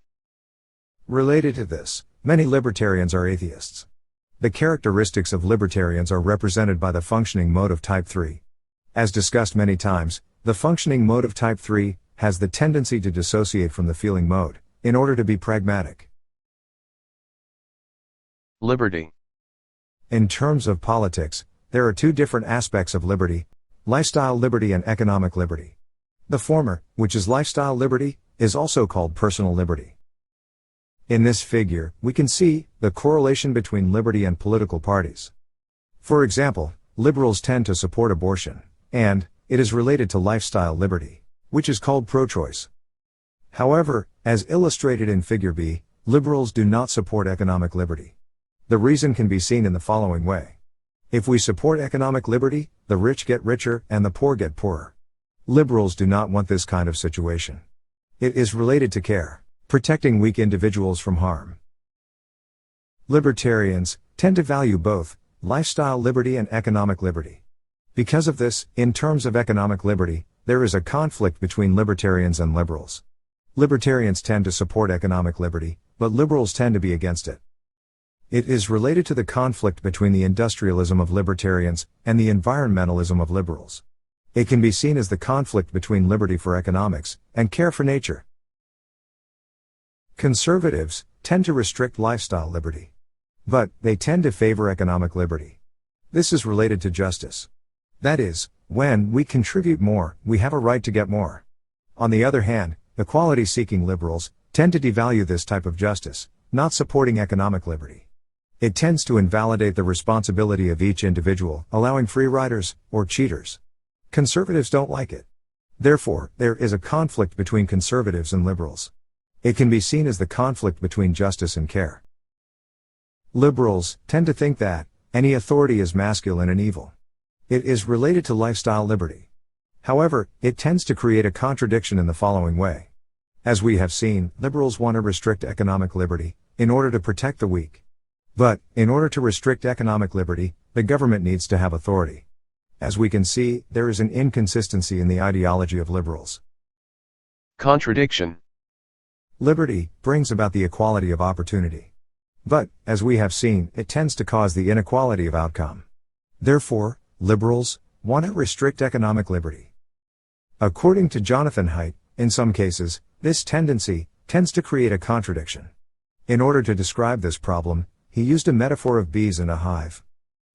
Related to this, many libertarians are atheists. The characteristics of libertarians are represented by the functioning mode of type 3. As discussed many times, the functioning mode of type 3 has the tendency to dissociate from the feeling mode, in order to be pragmatic. Liberty. In terms of politics, there are 2 different aspects of liberty: lifestyle liberty and economic liberty. The former, which is lifestyle liberty, is also called personal liberty. In this figure, we can see the correlation between liberty and political parties. For example, liberals tend to support abortion, and it is related to lifestyle liberty, which is called pro-choice. However, as illustrated in figure B, liberals do not support economic liberty. The reason can be seen in the following way. If we support economic liberty, the rich get richer and the poor get poorer. Liberals do not want this kind of situation. It is related to care, protecting weak individuals from harm. Libertarians tend to value both lifestyle liberty and economic liberty. Because of this, in terms of economic liberty, there is a conflict between libertarians and liberals. Libertarians tend to support economic liberty, but liberals tend to be against it. It is related to the conflict between the industrialism of libertarians and the environmentalism of liberals. It can be seen as the conflict between liberty for economics and care for nature. Conservatives tend to restrict lifestyle liberty, but they tend to favor economic liberty. This is related to justice. That is, when we contribute more, we have a right to get more. On the other hand, equality-seeking liberals tend to devalue this type of justice, not supporting economic liberty. It tends to invalidate the responsibility of each individual, allowing free riders or cheaters. Conservatives don't like it. Therefore, there is a conflict between conservatives and liberals. It can be seen as the conflict between justice and care. Liberals tend to think that any authority is masculine and evil. It is related to lifestyle liberty. However, it tends to create a contradiction in the following way. As we have seen, liberals want to restrict economic liberty in order to protect the weak. But, in order to restrict economic liberty, the government needs to have authority. As we can see, there is an inconsistency in the ideology of liberals. Contradiction. Liberty brings about the equality of opportunity. But, as we have seen, it tends to cause the inequality of outcome. Therefore, liberals want to restrict economic liberty. According to Jonathan Haidt, in some cases, this tendency tends to create a contradiction. In order to describe this problem, he used a metaphor of bees in a hive.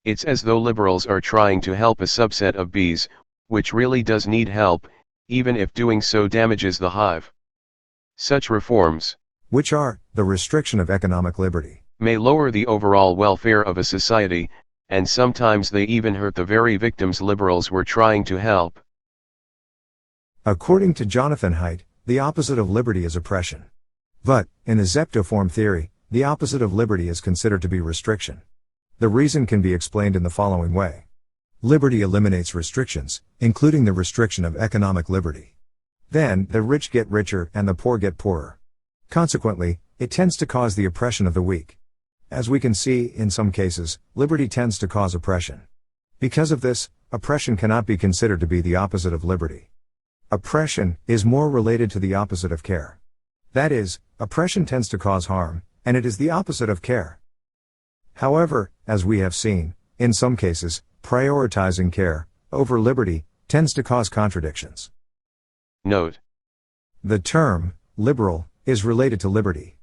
It's as though liberals are trying to help a subset of bees, which really does need help, even if doing so damages the hive. Such reforms, which are the restriction of economic liberty, may lower the overall welfare of a society, and sometimes they even hurt the very victims liberals were trying to help. According to Jonathan Haidt, the opposite of liberty is oppression. But, in the Zeptoform theory, the opposite of liberty is considered to be restriction. The reason can be explained in the following way. Liberty eliminates restrictions, including the restriction of economic liberty. Then, the rich get richer and the poor get poorer. Consequently, it tends to cause the oppression of the weak. As we can see, in some cases, liberty tends to cause oppression. Because of this, oppression cannot be considered to be the opposite of liberty. Oppression is more related to the opposite of care. That is, oppression tends to cause harm, and it is the opposite of care. However, as we have seen, in some cases, prioritizing care over liberty tends to cause contradictions. Note: the term liberal is related to liberty.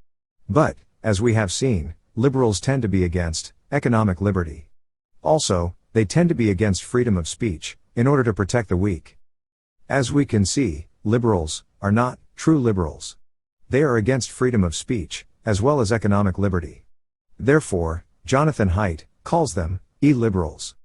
But, as we have seen, liberals tend to be against economic liberty. Also, they tend to be against freedom of speech in order to protect the weak. As we can see, liberals are not true liberals. They are against freedom of speech, as well as economic liberty. Therefore, Jonathan Haidt calls them illiberals.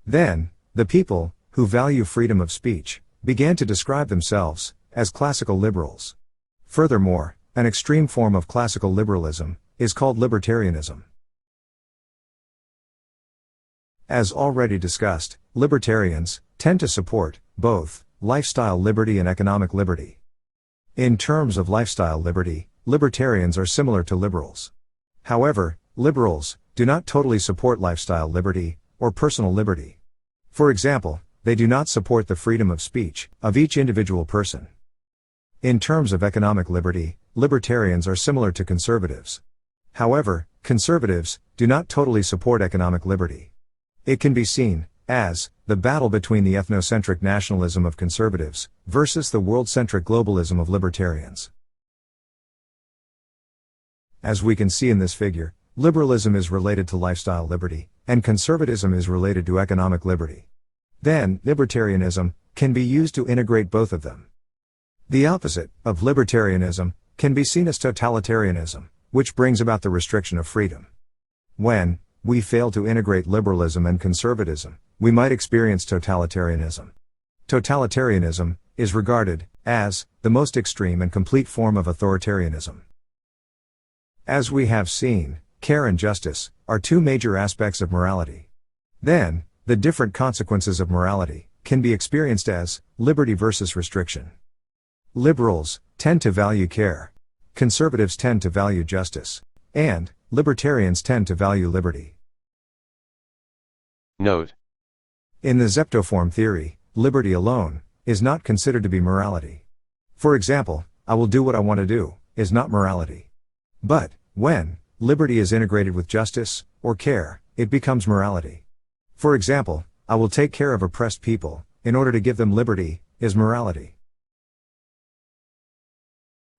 Then, the people who value freedom of speech began to describe themselves as classical liberals. Furthermore, an extreme form of classical liberalism is called libertarianism. As already discussed, libertarians tend to support both lifestyle liberty and economic liberty. In terms of lifestyle liberty, libertarians are similar to liberals. However, liberals do not totally support lifestyle liberty or personal liberty. For example, they do not support the freedom of speech of each individual person. In terms of economic liberty, libertarians are similar to conservatives. However, conservatives do not totally support economic liberty. It can be seen as the battle between the ethnocentric nationalism of conservatives versus the world-centric globalism of libertarians. As we can see in this figure, liberalism is related to lifestyle liberty, and conservatism is related to economic liberty. Then, libertarianism can be used to integrate both of them. The opposite of libertarianism can be seen as totalitarianism, which brings about the restriction of freedom. When we fail to integrate liberalism and conservatism, we might experience totalitarianism. Totalitarianism is regarded as the most extreme and complete form of authoritarianism. As we have seen, care and justice are two major aspects of morality. Then, the different consequences of morality can be experienced as liberty versus restriction. Liberals tend to value care, conservatives tend to value justice, and libertarians tend to value liberty. Note: in the Zeptoform theory, liberty alone is not considered to be morality. For example, I will do what I want to do is not morality. But, when liberty is integrated with justice or care, it becomes morality. For example, I will take care of oppressed people in order to give them liberty is morality.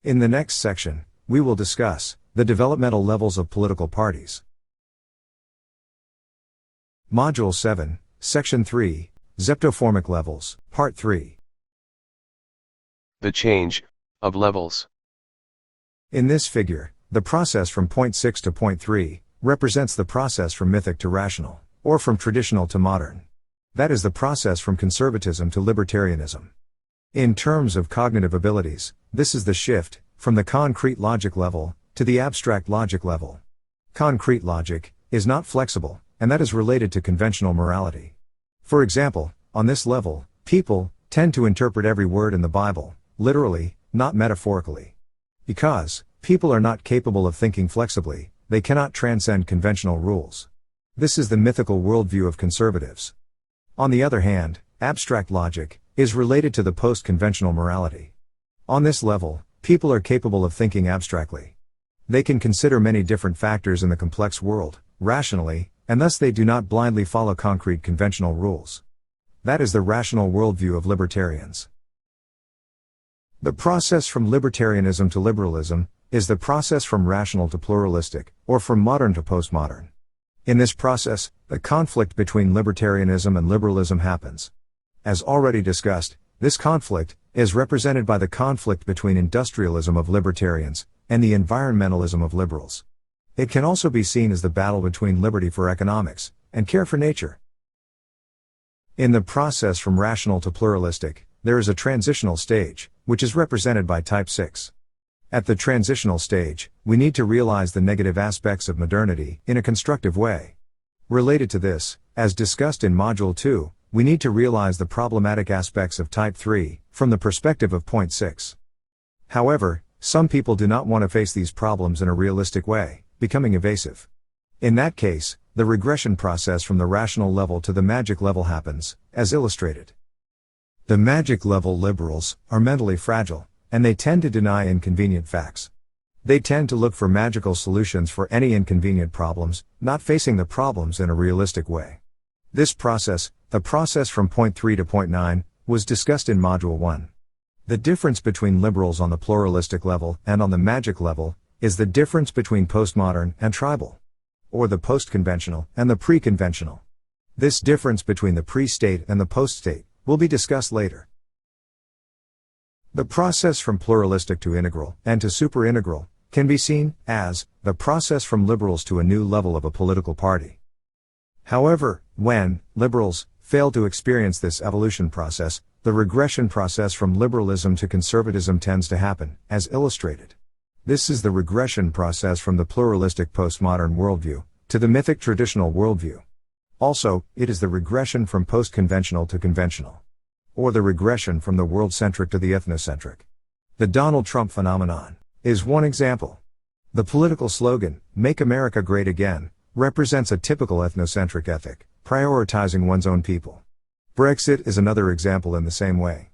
In the next section, we will discuss the developmental levels of political parties. Module 7, Section 3, Zeptoformic Levels, Part 3. The change of levels. In this figure, the process from point 6 to point 3 represents the process from mythic to rational, or from traditional to modern. That is the process from conservatism to libertarianism. In terms of cognitive abilities, this is the shift from the concrete logic level to the abstract logic level. Concrete logic is not flexible, and that is related to conventional morality. For example, on this level, people tend to interpret every word in the Bible literally, not metaphorically. Because people are not capable of thinking flexibly, they cannot transcend conventional rules. This is the mythical worldview of conservatives. On the other hand, abstract logic is related to the post-conventional morality. On this level, people are capable of thinking abstractly. They can consider many different factors in the complex world, rationally, and thus they do not blindly follow concrete conventional rules. That is the rational worldview of libertarians. The process from libertarianism to liberalism is the process from rational to pluralistic, or from modern to postmodern. In this process, the conflict between libertarianism and liberalism happens. As already discussed, this conflict is represented by the conflict between industrialism of libertarians and the environmentalism of liberals. It can also be seen as the battle between liberty for economics and care for nature. In the process from rational to pluralistic, there is a transitional stage, which is represented by type 6. At the transitional stage, we need to realize the negative aspects of modernity in a constructive way. Related to this, as discussed in Module 2, we need to realize the problematic aspects of type 3 from the perspective of point 6. However, some people do not want to face these problems in a realistic way, becoming evasive. In that case, the regression process from the rational level to the magic level happens, as illustrated. The magic level liberals are mentally fragile, and they tend to deny inconvenient facts. They tend to look for magical solutions for any inconvenient problems, not facing the problems in a realistic way. This process, the process from point 3 to point 9, was discussed in Module 1. The difference between liberals on the pluralistic level and on the magic level is the difference between postmodern and tribal, or the post-conventional and the pre-conventional. This difference between the pre-state and the post-state will be discussed later. The process from pluralistic to integral and to superintegral can be seen as the process from liberals to a new level of a political party. However, when liberals fail to experience this evolution process, the regression process from liberalism to conservatism tends to happen, as illustrated. This is the regression process from the pluralistic postmodern worldview to the mythic traditional worldview. Also, it is the regression from post-conventional to conventional, or the regression from the world-centric to the ethnocentric. The Donald Trump phenomenon is one example. The political slogan, "Make America Great Again," represents a typical ethnocentric ethic, prioritizing one's own people. Brexit is another example in the same way.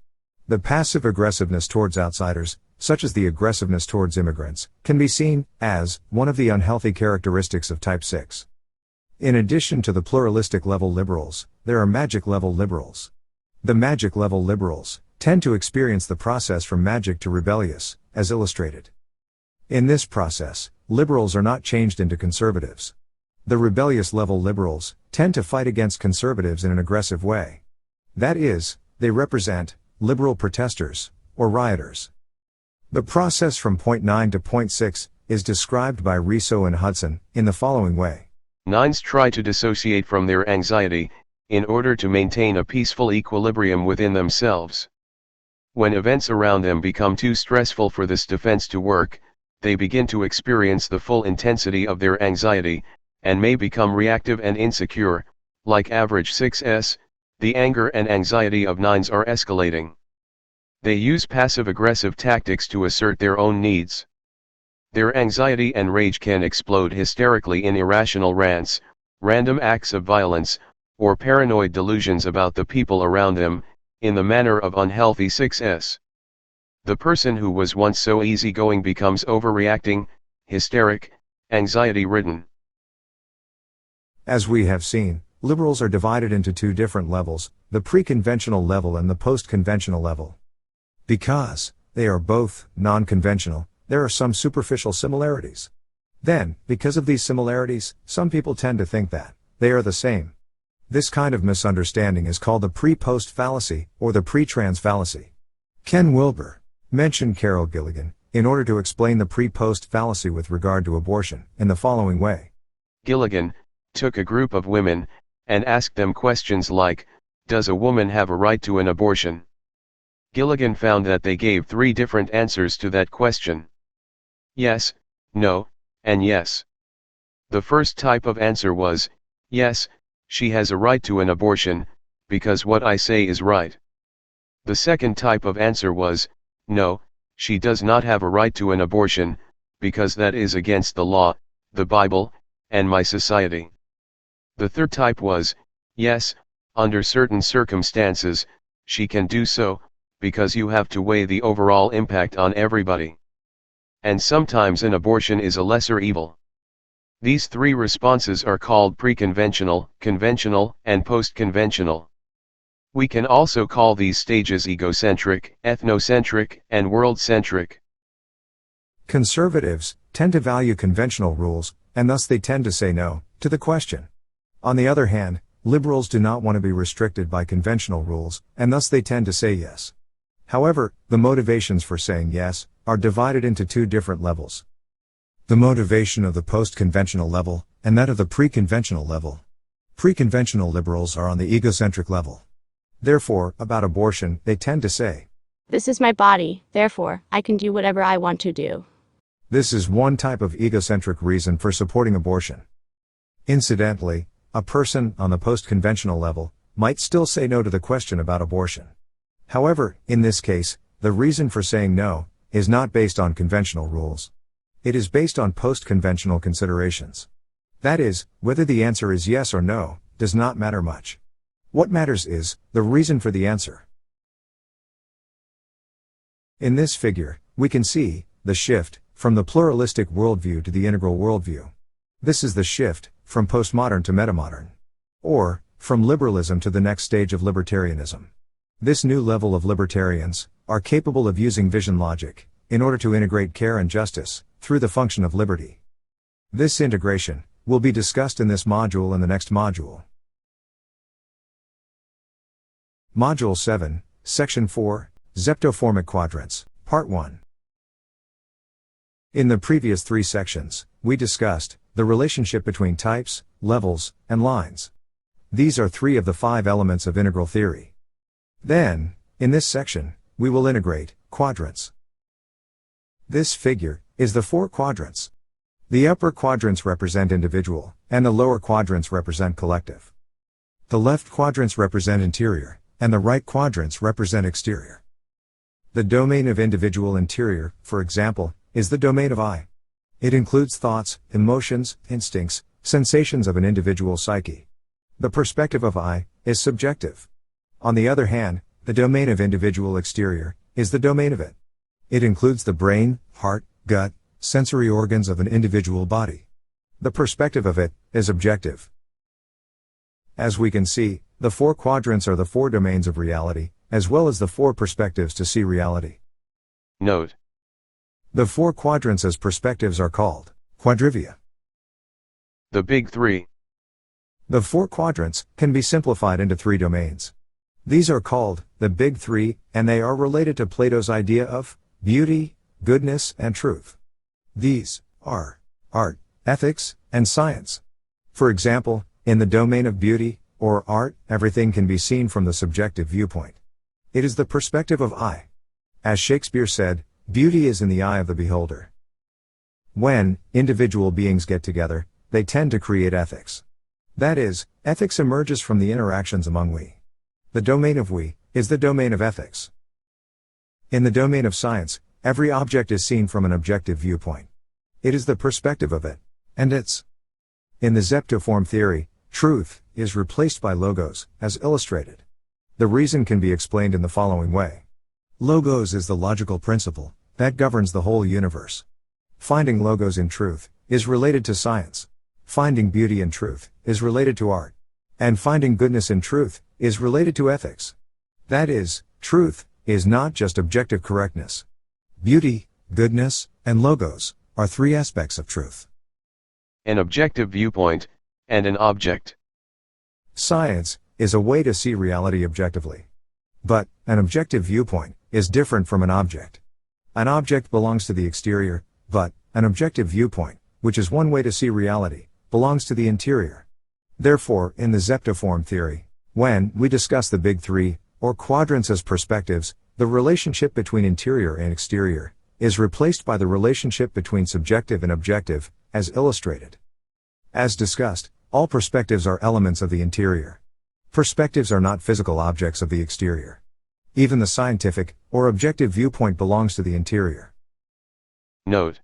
The passive aggressiveness towards outsiders, such as the aggressiveness towards immigrants, can be seen as one of the unhealthy characteristics of type 6. In addition to the pluralistic level liberals, there are magic level liberals. The magic level liberals tend to experience the process from magic to rebellious, as illustrated. In this process, liberals are not changed into conservatives. The rebellious level liberals tend to fight against conservatives in an aggressive way. That is, they represent liberal protesters or rioters. The process from point 9 to point 6 is described by Riso and Hudson in the following way. Nines try to dissociate from their anxiety, in order to maintain a peaceful equilibrium within themselves. When events around them become too stressful for this defense to work, they begin to experience the full intensity of their anxiety, and may become reactive and insecure. Like average 6s, the anger and anxiety of 9s are escalating. They use passive-aggressive tactics to assert their own needs. Their anxiety and rage can explode hysterically in irrational rants, random acts of violence, or paranoid delusions about the people around them, in the manner of unhealthy 6s. The person who was once so easygoing becomes overreacting, hysteric, anxiety-ridden. As we have seen, liberals are divided into two different levels, the pre-conventional level and the post-conventional level. Because they are both non-conventional, there are some superficial similarities. Then, because of these similarities, some people tend to think that they are the same. This kind of misunderstanding is called the pre-post fallacy, or the pre-trans fallacy. Ken Wilber mentioned Carol Gilligan in order to explain the pre-post fallacy with regard to abortion, in the following way. Gilligan took a group of women and asked them questions like, "Does a woman have a right to an abortion?" Gilligan found that they gave 3 different answers to that question. Yes, no, and yes. The first type of answer was, yes, she has a right to an abortion, because what I say is right. The second type of answer was, no, She does not have a right to an abortion, because that is against the law, the Bible, and my society. The third type was, yes, under certain circumstances, she can do so, because you have to weigh the overall impact on everybody. And sometimes an abortion is a lesser evil. These three responses are called pre-conventional, conventional, and post-conventional. We can also call these stages egocentric, ethnocentric, and world-centric. Conservatives tend to value conventional rules, and thus they tend to say no to the question. On the other hand, liberals do not want to be restricted by conventional rules, and thus they tend to say yes. However, the motivations for saying yes are divided into two different levels. The motivation of the post-conventional level, and that of the pre-conventional level. Pre-conventional liberals are on the egocentric level. Therefore, about abortion, they tend to say, "This is my body, therefore, I can do whatever I want to do." This is one type of egocentric reason for supporting abortion. Incidentally, a person on the post-conventional level might still say no to the question about abortion. However, in this case, the reason for saying no is not based on conventional rules. It is based on post-conventional considerations. That is, whether the answer is yes or no does not matter much. What matters is the reason for the answer. In this figure, we can see the shift from the pluralistic worldview to the integral worldview. This is the shift from postmodern to metamodern, or from liberalism to the next stage of libertarianism. This new level of libertarians are capable of using vision logic in order to integrate care and justice through the function of liberty. This integration will be discussed in this module and the next module. Module 7, Section 4, Zeptoformic Quadrants, Part 1. In the previous three sections, we discussed the relationship between types, levels, and lines. These are three of the 5 elements of integral theory. Then, in this section, we will integrate quadrants. This figure is the 4 quadrants. The upper quadrants represent individual, and the lower quadrants represent collective. The left quadrants represent interior, and the right quadrants represent exterior. The domain of individual interior, for example, is the domain of I. It includes thoughts, emotions, instincts, sensations of an individual psyche. The perspective of I is subjective. On the other hand, the domain of individual exterior is the domain of it. It includes the brain, heart, gut, sensory organs of an individual body. The perspective of it is objective. As we can see, the 4 quadrants are the 4 domains of reality, as well as the 4 perspectives to see reality. Note: The 4 quadrants as perspectives are called quadrivia. the big 3. The 4 quadrants can be simplified into 3 domains. These are called the big 3, and they are related to Plato's idea of beauty, goodness, and truth. These are art, ethics, and science. For example, in the domain of beauty, or art, everything can be seen from the subjective viewpoint. It is the perspective of I. As Shakespeare said, beauty is in the eye of the beholder. When individual beings get together, they tend to create ethics. That is, ethics emerges from the interactions among we. The domain of we is the domain of ethics. In the domain of science, every object is seen from an objective viewpoint. It is the perspective of it, and its. In the Zeptoform theory, truth is replaced by logos, as illustrated. The reason can be explained in the following way. Logos is the logical principle that governs the whole universe. Finding logos in truth is related to science. Finding beauty in truth is related to art. And finding goodness in truth is related to ethics. That is, truth is not just objective correctness. Beauty, goodness, and logos are 3 aspects of truth. An objective viewpoint, and an object. Science is a way to see reality objectively. But an objective viewpoint is different from an object. An object belongs to the exterior, but an objective viewpoint, which is one way to see reality, belongs to the interior. Therefore, in the Zeptoform theory, when we discuss the big 3, or quadrants as perspectives, the relationship between interior and exterior is replaced by the relationship between subjective and objective, as illustrated. As discussed, all perspectives are elements of the interior. Perspectives are not physical objects of the exterior. Even the scientific, or objective viewpoint belongs to the interior. Note.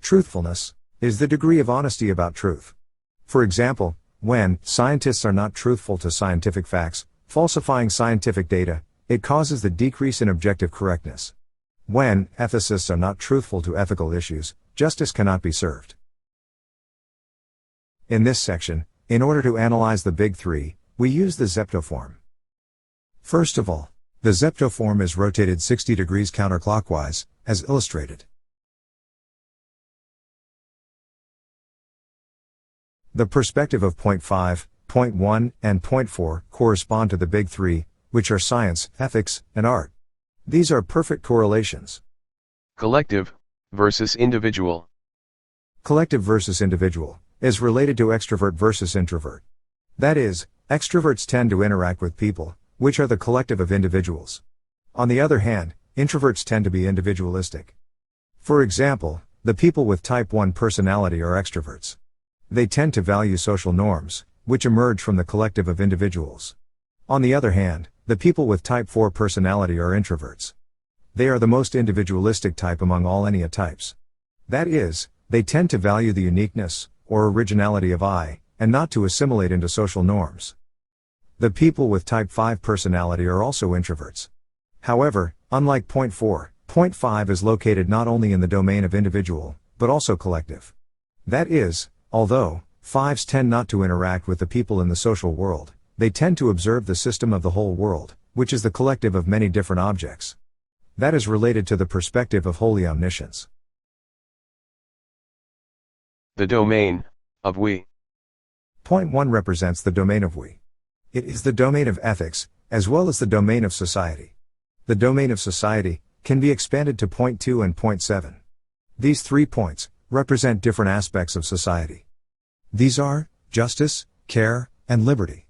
Truthfulness is the degree of honesty about truth. For example, when scientists are not truthful to scientific facts, falsifying scientific data, it causes the decrease in objective correctness. When ethicists are not truthful to ethical issues, justice cannot be served. In this section, in order to analyze the big three, we use the Zeptoform. First of all, the Zeptoform is rotated 60 degrees counterclockwise, as illustrated. The perspective of point 5, point 1, and point 4 correspond to the big three, which are science, ethics, and art. These are perfect correlations. Collective versus individual. Collective versus individual is related to extrovert versus introvert. That is, extroverts tend to interact with people, which are the collective of individuals. On the other hand, introverts tend to be individualistic. For example, the people with type 1 personality are extroverts. They tend to value social norms, which emerge from the collective of individuals. On the other hand, the people with type 4 personality are introverts. They are the most individualistic type among all Enia types. That is, they tend to value the uniqueness, or originality of I, and not to assimilate into social norms. The people with type 5 personality are also introverts. However, unlike point 4, point 5 is located not only in the domain of individual, but also collective. That is, although 5s tend not to interact with the people in the social world, they tend to observe the system of the whole world, which is the collective of many different objects. That is related to the perspective of holy omniscience. The domain of we. Point 1 represents the domain of we. It is the domain of ethics, as well as the domain of society. The domain of society can be expanded to point 2 and point 7. These 3 points represent different aspects of society. These are justice, care, and liberty.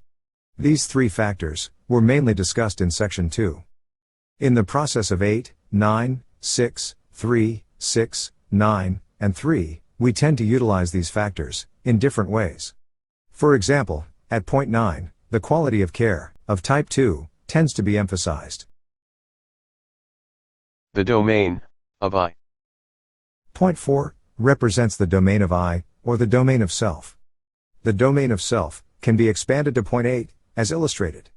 These 3 factors were mainly discussed in section 2. In the process of 8, 9, 6, 3, 6, 9, and 3, we tend to utilize these factors in different ways. For example, at point 9, the quality of care of type 2 tends to be emphasized. The domain of I. Point 4 represents the domain of I, or the domain of self. The domain of self can be expanded to point 8, as illustrated.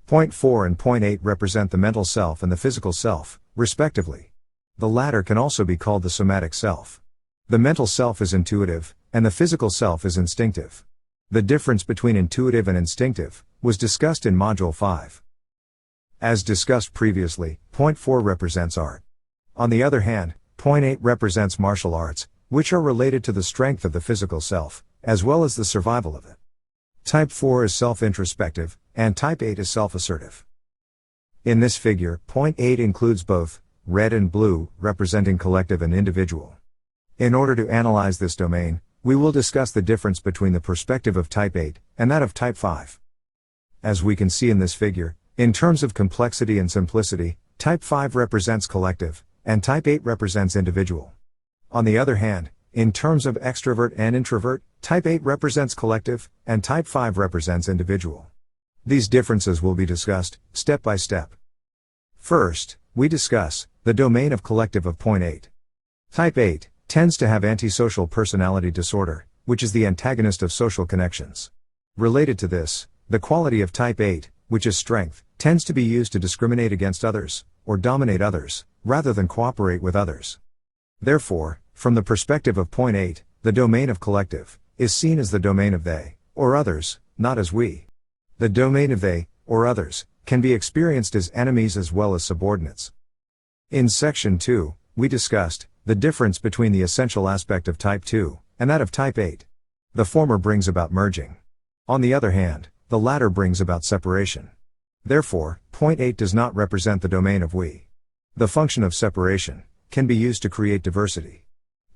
Point 4 and point 8 represent the mental self and the physical self, respectively. The latter can also be called the somatic self. The mental self is intuitive, and the physical self is instinctive. The difference between intuitive and instinctive was discussed in Module 5. As discussed previously, point 4 represents art. On the other hand, point 8 represents martial arts, which are related to the strength of the physical self, as well as the survival of it. Type 4 is self-introspective, and type 8 is self-assertive. In this figure, point 8 includes both red and blue, representing collective and individual. In order to analyze this domain, we will discuss the difference between the perspective of type 8 and that of type 5. As we can see in this figure, in terms of complexity and simplicity, type 5 represents collective, and type 8 represents individual. On the other hand, in terms of extrovert and introvert, type 8 represents collective, and type 5 represents individual. These differences will be discussed, step by step. First, we discuss the domain of collective of point 8. Type 8 tends to have antisocial personality disorder, which is the antagonist of social connections. Related to this, the quality of type 8, which is strength, tends to be used to discriminate against others, or dominate others, rather than cooperate with others. Therefore, from the perspective of point 8, the domain of collective is seen as the domain of they, or others, not as we. The domain of they, or others, can be experienced as enemies as well as subordinates. In section 2, we discussed the difference between the essential aspect of type 2 and that of type 8. The former brings about merging. On the other hand, the latter brings about separation. Therefore, point 8 does not represent the domain of we. The function of separation can be used to create diversity.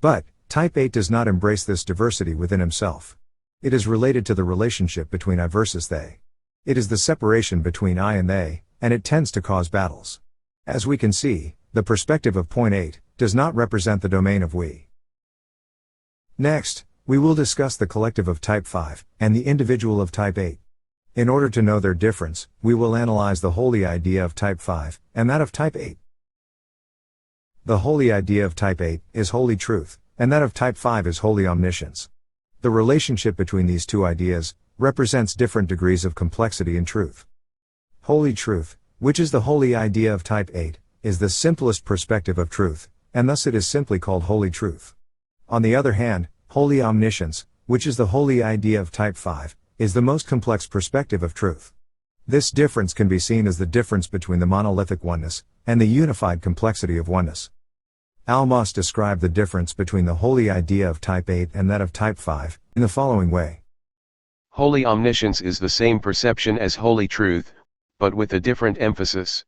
But type 8 does not embrace this diversity within himself. It is related to the relationship between I versus they. It is the separation between I and they, and it tends to cause battles. As we can see, the perspective of point 8 does not represent the domain of we. Next, we will discuss the collective of type 5 and the individual of type 8. In order to know their difference, we will analyze the holy idea of type 5, and that of type 8. The holy idea of type 8 is holy truth, and that of type 5 is holy omniscience. The relationship between these two ideas represents different degrees of complexity in truth. Holy truth, which is the holy idea of type 8, is the simplest perspective of truth, and thus it is simply called holy truth. On the other hand, holy omniscience, which is the holy idea of type 5, is the most complex perspective of truth. This difference can be seen as the difference between the monolithic oneness and the unified complexity of oneness. Almas described the difference between the holy idea of type 8 and that of type 5 in the following way. Holy omniscience is the same perception as holy truth, but with a different emphasis.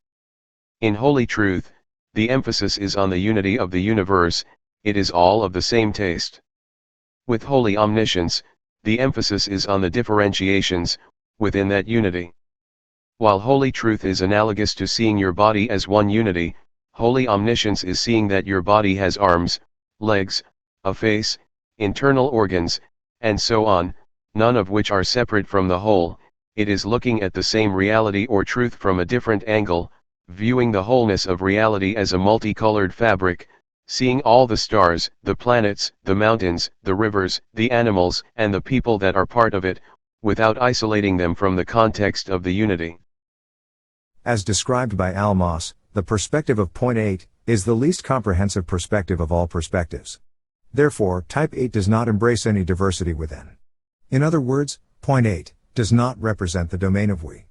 In holy truth, the emphasis is on the unity of the universe, it is all of the same taste. With holy omniscience, the emphasis is on the differentiations within that unity. While holy truth is analogous to seeing your body as one unity, holy omniscience is seeing that your body has arms, legs, a face, internal organs, and so on, none of which are separate from the whole. It is looking at the same reality or truth from a different angle, viewing the wholeness of reality as a multicolored fabric, seeing all the stars, the planets, the mountains, the rivers, the animals, and the people that are part of it, without isolating them from the context of the unity. As described by Almas, the perspective of point 8 is the least comprehensive perspective of all perspectives. Therefore, type 8 does not embrace any diversity within. In other words, point 8 does not represent the domain of we.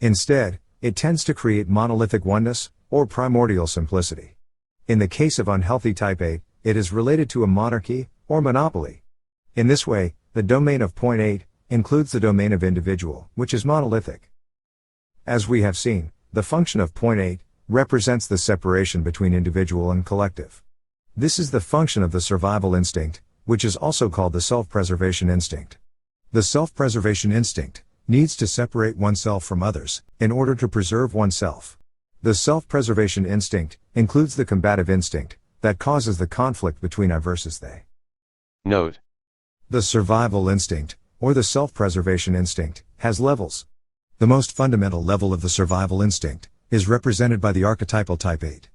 Instead, it tends to create monolithic oneness, or primordial simplicity. In the case of unhealthy type 8, it is related to a monarchy, or monopoly. In this way, the domain of point 8 includes the domain of individual, which is monolithic. As we have seen, the function of point 8 represents the separation between individual and collective. This is the function of the survival instinct, which is also called the self-preservation instinct. The self-preservation instinct needs to separate oneself from others in order to preserve oneself. The self-preservation instinct includes the combative instinct that causes the conflict between I versus they. Note: The survival instinct, or the self-preservation instinct, has levels. The most fundamental level of the survival instinct is represented by the archetypal type 8.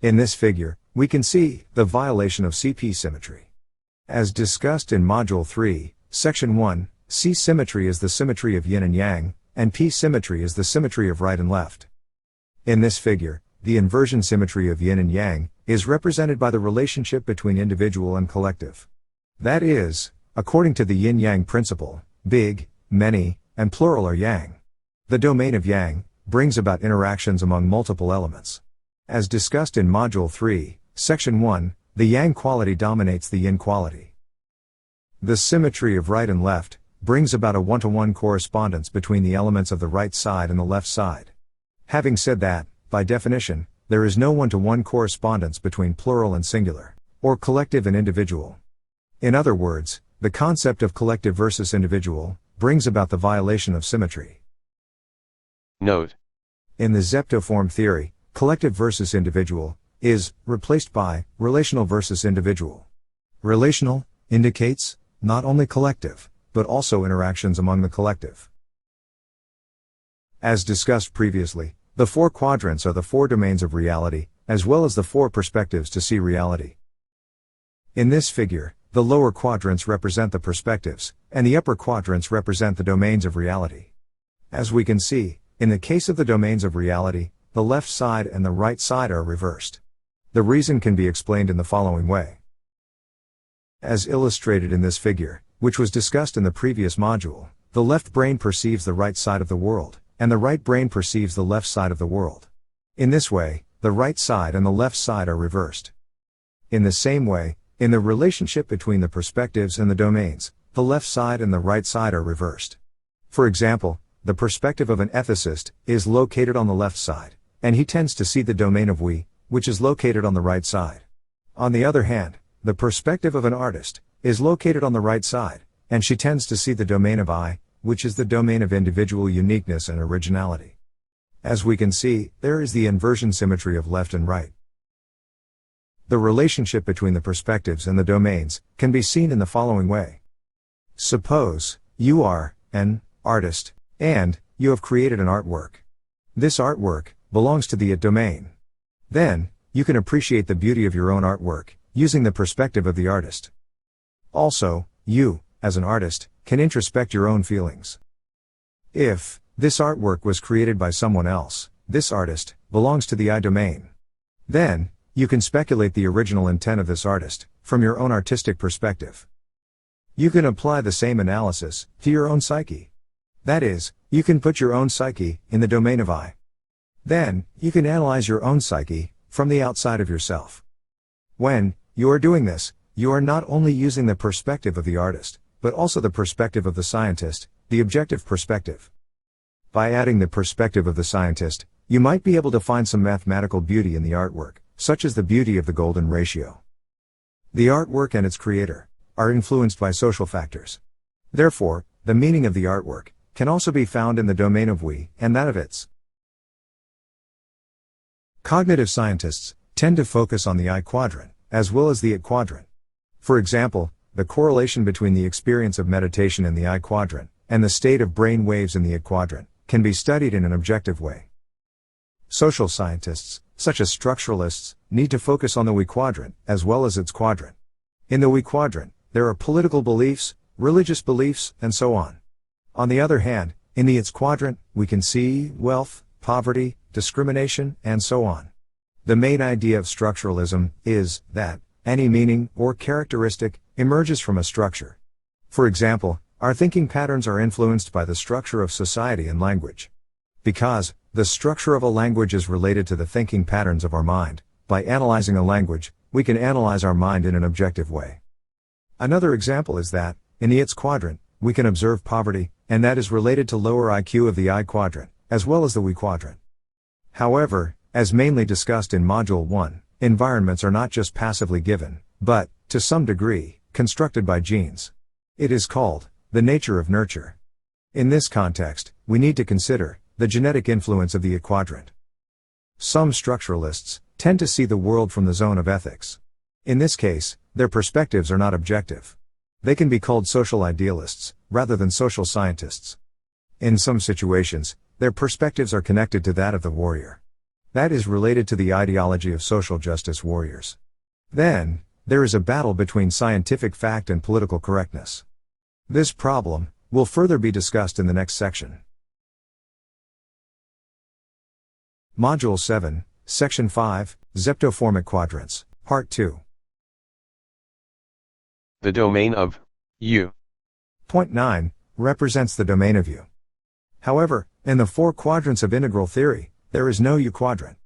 In this figure, we can see the violation of CP symmetry. As discussed in Module 3, Section 1, C symmetry is the symmetry of yin and yang, and P symmetry is the symmetry of right and left. In this figure, the inversion symmetry of yin and yang is represented by the relationship between individual and collective. That is, according to the yin-yang principle, big, many, and plural are yang. The domain of yang brings about interactions among multiple elements. As discussed in Module 3, Section 1, the yang quality dominates the yin quality. The symmetry of right and left brings about a one-to-one correspondence between the elements of the right side and the left side. Having said that, by definition, there is no one-to-one correspondence between plural and singular, or collective and individual. In other words, the concept of collective versus individual brings about the violation of symmetry. Note: In the Zeptoform theory, collective versus individual is replaced by relational versus individual. Relational indicates not only collective, but also interactions among the collective. As discussed previously, the 4 quadrants are the 4 domains of reality, as well as the 4 perspectives to see reality. In this figure, the lower quadrants represent the perspectives, and the upper quadrants represent the domains of reality. As we can see, in the case of the domains of reality, the left side and the right side are reversed. The reason can be explained in the following way. As illustrated in this figure, which was discussed in the previous module, the left brain perceives the right side of the world, and the right brain perceives the left side of the world. In this way, the right side and the left side are reversed. In the same way, in the relationship between the perspectives and the domains, the left side and the right side are reversed. For example, the perspective of an ethicist is located on the left side, and he tends to see the domain of we, which is located on the right side. On the other hand, the perspective of an artist is located on the right side, and she tends to see the domain of I, which is the domain of individual uniqueness and originality. As we can see, there is the inversion symmetry of left and right. The relationship between the perspectives and the domains can be seen in the following way. Suppose You are an artist, and you have created an artwork. This artwork belongs to the it domain. Then, you can appreciate the beauty of your own artwork, using the perspective of the artist. Also, you, as an artist, can introspect your own feelings. If this artwork was created by someone else, this artist belongs to the I domain. Then, you can speculate the original intent of this artist, from your own artistic perspective. You can apply the same analysis to your own psyche. That is, you can put your own psyche in the domain of I. Then, you can analyze your own psyche from the outside of yourself. When you are doing this, you are not only using the perspective of the artist, but also the perspective of the scientist, the objective perspective. By adding the perspective of the scientist, you might be able to find some mathematical beauty in the artwork, such as the beauty of the golden ratio. The artwork and its creator are influenced by social factors. Therefore, the meaning of the artwork can also be found in the domain of we and that of its. Cognitive scientists tend to focus on the I quadrant, as well as the it quadrant. For example, the correlation between the experience of meditation in the I quadrant and the state of brain waves in the it quadrant can be studied in an objective way. Social scientists, such as structuralists, need to focus on the we quadrant, as well as its quadrant. In the we quadrant, there are political beliefs, religious beliefs, and so on. On the other hand, in the its quadrant, we can see wealth, poverty, discrimination, and so on. The main idea of structuralism is that any meaning or characteristic emerges from a structure. For example, our thinking patterns are influenced by the structure of society and language. Because the structure of a language is related to the thinking patterns of our mind, by analyzing a language, we can analyze our mind in an objective way. Another example is that, in the its quadrant, we can observe poverty, and that is related to lower IQ of the I quadrant, as well as the we quadrant. However, as mainly discussed in Module 1, environments are not just passively given, but, to some degree, constructed by genes. It is called the nature of nurture. In this context, we need to consider the genetic influence of the it quadrant. Some structuralists tend to see the world from the zone of ethics. In this case, their perspectives are not objective. They can be called social idealists, rather than social scientists. In some situations, their perspectives are connected to that of the warrior. That is related to the ideology of social justice warriors. Then, there is a battle between scientific fact and political correctness. This problem will further be discussed in the next section. Module 7, Section 5, Zeptoformic Quadrants, Part 2. The domain of you. Point 9 represents the domain of U. However, in the four quadrants of integral theory, there is no U quadrant.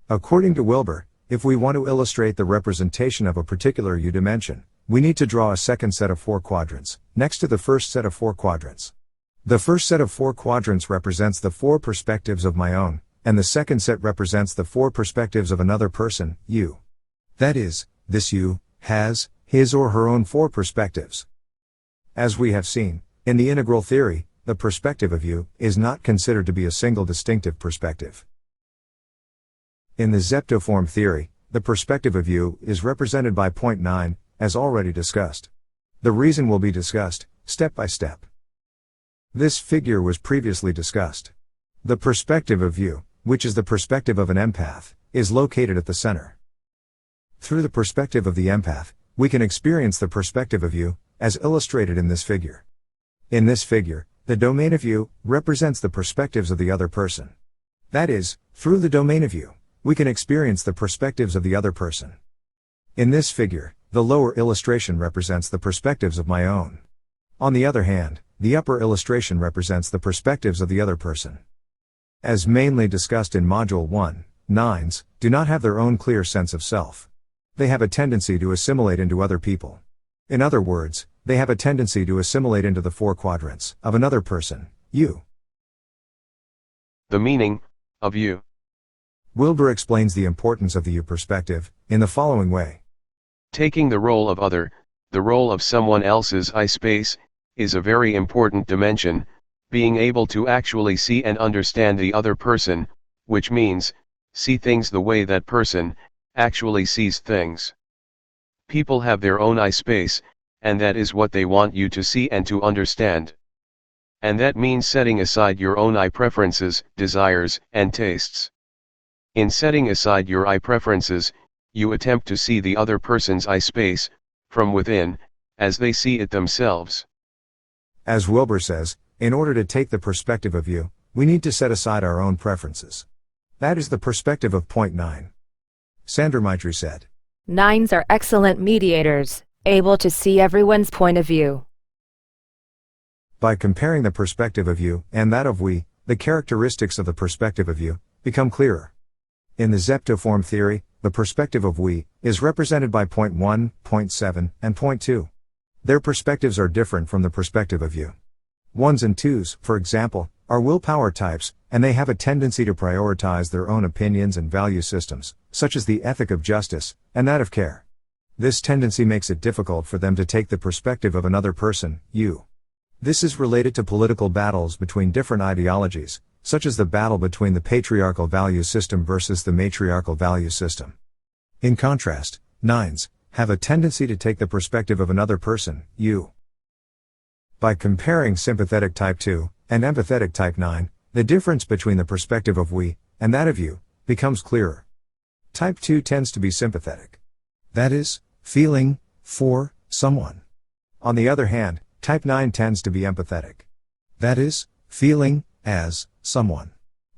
According to Wilbur, if we want to illustrate the representation of a particular U dimension, we need to draw a second set of four quadrants, next to the first set of four quadrants. The first set of four quadrants represents the four perspectives of my own, and the second set represents the four perspectives of another person, U. That is, this U has his or her own four perspectives. As we have seen, in the integral theory, the perspective of U is not considered to be a single distinctive perspective. In the Zeptoform theory, the perspective of U is represented by point 9, as already discussed. The reason will be discussed, step by step. This figure was previously discussed. The perspective of U, which is the perspective of an empath, is located at the center. Through the perspective of the empath, we can experience the perspective of U, as illustrated in this figure. In this figure, the domain of U represents the perspectives of the other person. That is, through the domain of U, we can experience the perspectives of the other person. In this figure, the lower illustration represents the perspectives of my own. On the other hand, the upper illustration represents the perspectives of the other person. As mainly discussed in Module 1, nines do not have their own clear sense of self. They have a tendency to assimilate into other people. In other words, they have a tendency to assimilate into the four quadrants of another person, U. The meaning of you. Wilbur explains the importance of the U perspective in the following way. Taking the role of other, the role of someone else's I space, is a very important dimension, being able to actually see and understand the other person, which means, see things the way that person actually sees things. People have their own I space, and that is what they want you to see and to understand. And that means setting aside your own I preferences, desires, and tastes. In setting aside your I preferences, you attempt to see the other person's I space, from within, as they see it themselves. As Wilbur says, in order to take the perspective of you, we need to set aside our own preferences. That is the perspective of point 9. Sandra Maitri said, Nines are excellent mediators, able to see everyone's point of view. By comparing the perspective of you and that of we, the characteristics of the perspective of you become clearer. In the Zeptoform theory, the perspective of we is represented by point 1, point 7, and point 2. Their perspectives are different from the perspective of you. Ones and twos, for example, are willpower types, and they have a tendency to prioritize their own opinions and value systems, such as the ethic of justice, and that of care. This tendency makes it difficult for them to take the perspective of another person, you. This is related to political battles between different ideologies, such as the battle between the patriarchal value system versus the matriarchal value system. In contrast, nines have a tendency to take the perspective of another person, you. By comparing sympathetic type 2 and empathetic type 9, the difference between the perspective of we and that of you becomes clearer. Type 2 tends to be sympathetic. That is, feeling for someone. On the other hand, type 9 tends to be empathetic. That is, feeling as someone.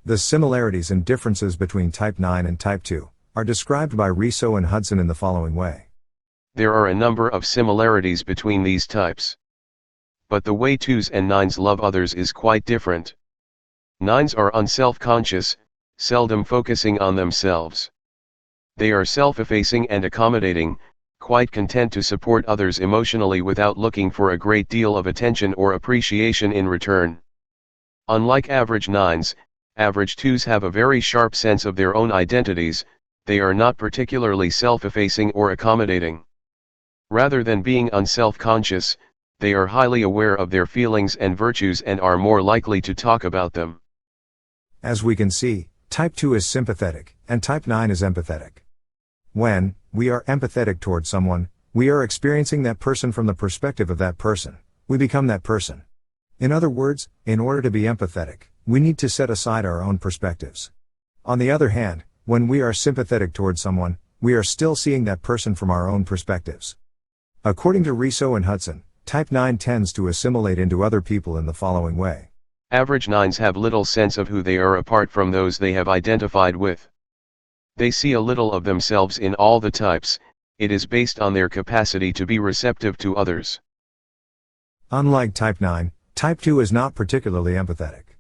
The similarities and differences between type 9 and type 2 are described by Riso and Hudson in the following way. There are a number of similarities between these types. But the way 2s and 9s love others is quite different. 9s are unself-conscious, seldom focusing on themselves. They are self-effacing and accommodating, quite content to support others emotionally without looking for a great deal of attention or appreciation in return. Unlike average 9s, average 2s have a very sharp sense of their own identities. They are not particularly self-effacing or accommodating. Rather than being unself-conscious, they are highly aware of their feelings and virtues and are more likely to talk about them. As we can see, type 2 is sympathetic, and type 9 is empathetic. When we are empathetic toward someone, we are experiencing that person from the perspective of that person. We become that person. In other words, in order to be empathetic, we need to set aside our own perspectives. On the other hand, when we are sympathetic toward someone, we are still seeing that person from our own perspectives. According to Riso and Hudson, type 9 tends to assimilate into other people in the following way. Average 9s have little sense of who they are apart from those they have identified with. They see a little of themselves in all the types. It is based on their capacity to be receptive to others. Unlike type 9, type 2 is not particularly empathetic.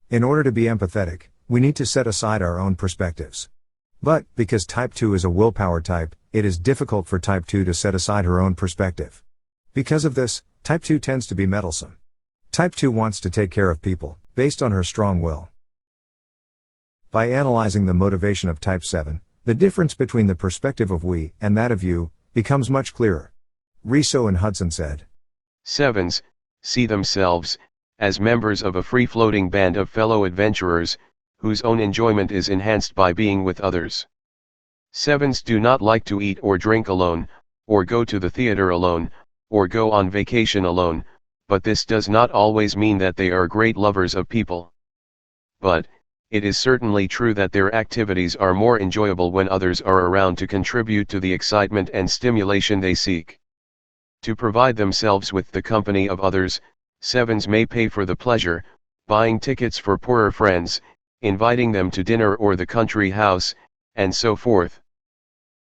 In order to be empathetic, we need to set aside our own perspectives. But, because type 2 is a willpower type, it is difficult for type 2 to set aside her own perspective. Because of this, type 2 tends to be meddlesome. Type 2 wants to take care of people, based on her strong will. By analyzing the motivation of type 7, the difference between the perspective of we and that of you becomes much clearer. Riso and Hudson said, 7s see themselves as members of a free-floating band of fellow adventurers, whose own enjoyment is enhanced by being with others. 7s do not like to eat or drink alone, or go to the theater alone, or go on vacation alone, but this does not always mean that they are great lovers of people. But, it is certainly true that their activities are more enjoyable when others are around to contribute to the excitement and stimulation they seek. To provide themselves with the company of others, 7s may pay for the pleasure, buying tickets for poorer friends, inviting them to dinner or the country house, and so forth.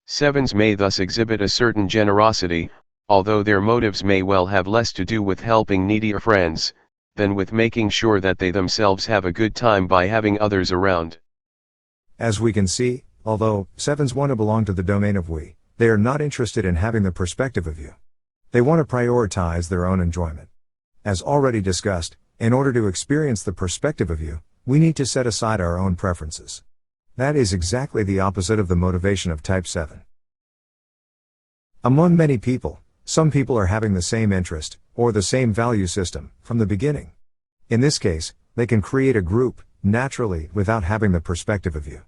7s may thus exhibit a certain generosity, although their motives may well have less to do with helping needier friends, than with making sure that they themselves have a good time by having others around. As we can see, although 7s want to belong to the domain of we, they are not interested in having the perspective of you. They want to prioritize their own enjoyment. As already discussed, in order to experience the perspective of you, we need to set aside our own preferences. That is exactly the opposite of the motivation of type 7. Among many people, some people are having the same interest, or the same value system, from the beginning. In this case, they can create a group, naturally, without having the perspective of you.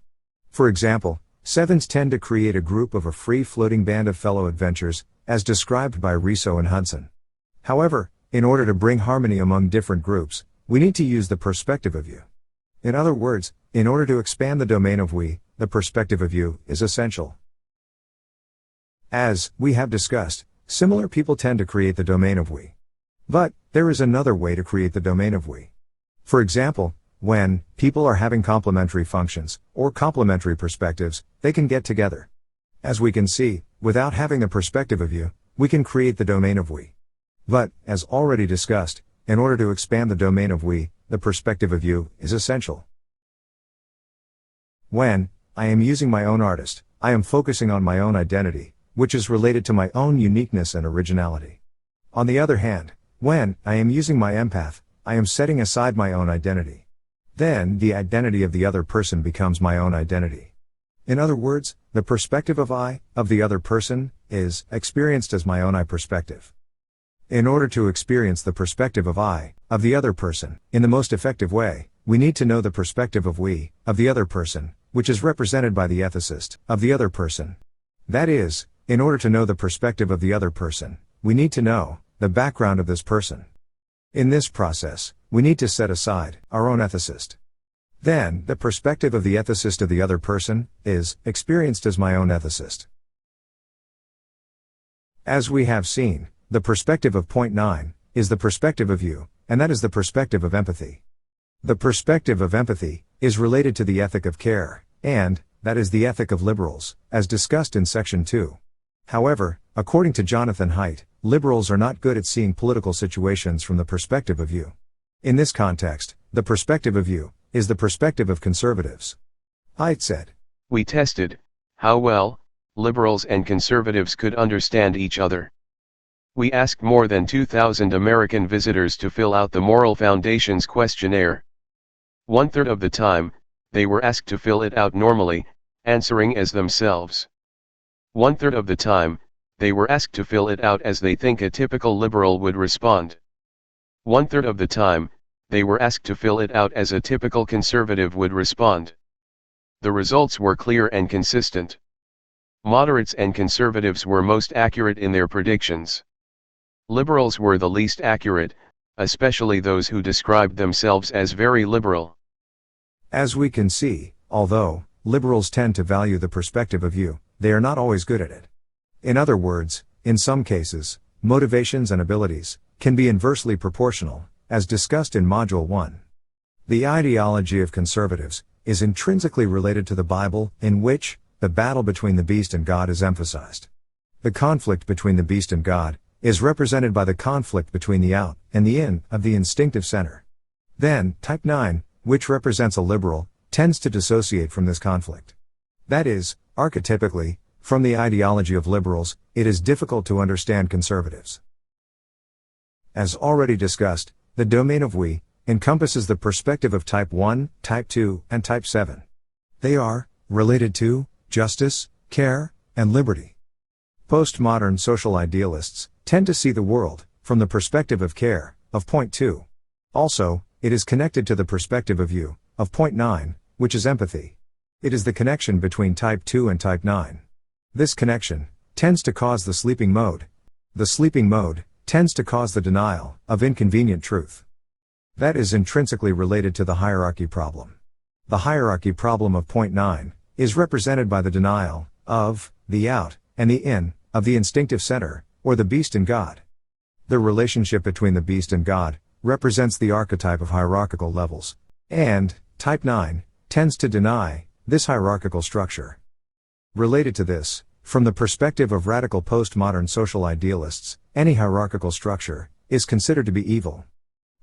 For example, Sevens tend to create a group of a free-floating band of fellow adventurers, as described by Riso and Hudson. However, in order to bring harmony among different groups, we need to use the perspective of you. In other words, in order to expand the domain of we, the perspective of you is essential. As we have discussed, similar people tend to create the domain of we. But there is another way to create the domain of we. For example, when people are having complementary functions, or complementary perspectives, they can get together. As we can see, without having the perspective of you, we can create the domain of we. But, as already discussed, in order to expand the domain of we, the perspective of you is essential. When I am using my own artist, I am focusing on my own identity, which is related to my own uniqueness and originality. On the other hand, when I am using my empath, I am setting aside my own identity. Then, the identity of the other person becomes my own identity. In other words, the perspective of the other person, is experienced as my own I perspective. In order to experience the perspective of the other person, in the most effective way, we need to know the perspective of we, of the other person, which is represented by the ethicist, of the other person. That is, in order to know the perspective of the other person, we need to know the background of this person. In this process, we need to set aside our own ethicist. Then, the perspective of the ethicist of the other person is experienced as my own ethicist. As we have seen, the perspective of point 9 is the perspective of you, and that is the perspective of empathy. The perspective of empathy is related to the ethic of care, and that is the ethic of liberals, as discussed in section 2. However, according to Jonathan Haidt, liberals are not good at seeing political situations from the perspective of you. In this context, the perspective of you is the perspective of conservatives. Haidt said, "We tested how well liberals and conservatives could understand each other. We asked more than 2,000 American visitors to fill out the Moral Foundation's questionnaire. 1/3 of the time, they were asked to fill it out normally, answering as themselves. 1/3 of the time, they were asked to fill it out as they think a typical liberal would respond. 1/3 of the time, they were asked to fill it out as a typical conservative would respond. The results were clear and consistent. Moderates and conservatives were most accurate in their predictions. Liberals were the least accurate, especially those who described themselves as very liberal." As we can see, although liberals tend to value the perspective of you, they are not always good at it. In other words, in some cases, motivations and abilities can be inversely proportional, as discussed in Module 1. The ideology of conservatives is intrinsically related to the Bible, in which the battle between the beast and God is emphasized. The conflict between the beast and God is represented by the conflict between the out and the in of the instinctive center. Then, type 9, which represents a liberal, tends to dissociate from this conflict. That is, archetypically, from the ideology of liberals, it is difficult to understand conservatives. As already discussed, the domain of we encompasses the perspective of type 1, type 2, and type 7. They are related to justice, care, and liberty. Postmodern social idealists tend to see the world from the perspective of care, of point 2. Also, it is connected to the perspective of you, of point 9, which is empathy. It is the connection between type 2 and type 9. This connection tends to cause the sleeping mode. The sleeping mode tends to cause the denial of inconvenient truth. That is intrinsically related to the hierarchy problem. The hierarchy problem of point 9 is represented by the denial of the out and the in of the instinctive center, or the beast and God. The relationship between the beast and God represents the archetype of hierarchical levels, and type 9 tends to deny this hierarchical structure. Related to this, from the perspective of radical postmodern social idealists, any hierarchical structure is considered to be evil.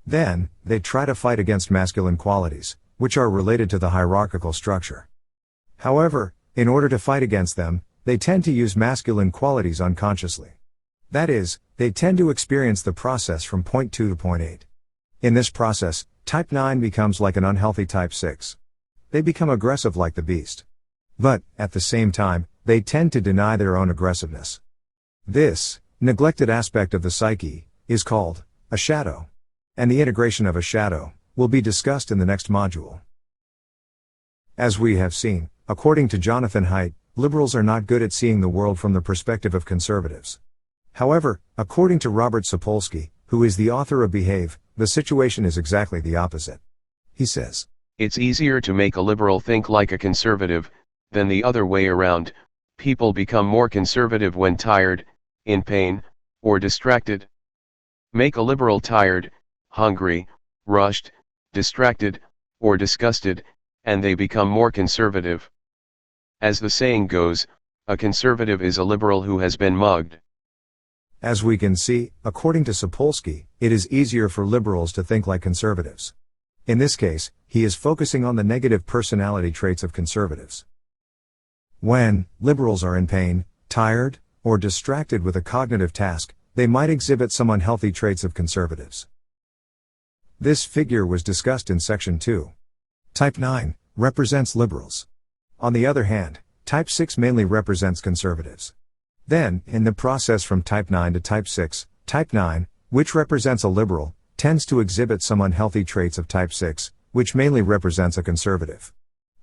Then, they try to fight against masculine qualities, which are related to the hierarchical structure. However, in order to fight against them, they tend to use masculine qualities unconsciously. That is, they tend to experience the process from point 2 to point 8. In this process, type 9 becomes like an unhealthy type 6. They become aggressive like the beast. But, at the same time, they tend to deny their own aggressiveness. This neglected aspect of the psyche is called a shadow. And the integration of a shadow will be discussed in the next module. As we have seen, according to Jonathan Haidt, liberals are not good at seeing the world from the perspective of conservatives. However, according to Robert Sapolsky, who is the author of Behave, the situation is exactly the opposite. He says, "It's easier to make a liberal think like a conservative, than the other way around. People become more conservative when tired, in pain, or distracted. Make a liberal tired, hungry, rushed, distracted, or disgusted, and they become more conservative. As the saying goes, a conservative is a liberal who has been mugged." As we can see, according to Sapolsky, it is easier for liberals to think like conservatives. In this case, he is focusing on the negative personality traits of conservatives. When liberals are in pain, tired, or distracted with a cognitive task, they might exhibit some unhealthy traits of conservatives. This figure was discussed in section 2. Type 9 represents liberals. On the other hand, type 6 mainly represents conservatives. Then, in the process from type 9 to type 6, type 9, which represents a liberal, tends to exhibit some unhealthy traits of type 6, which mainly represents a conservative.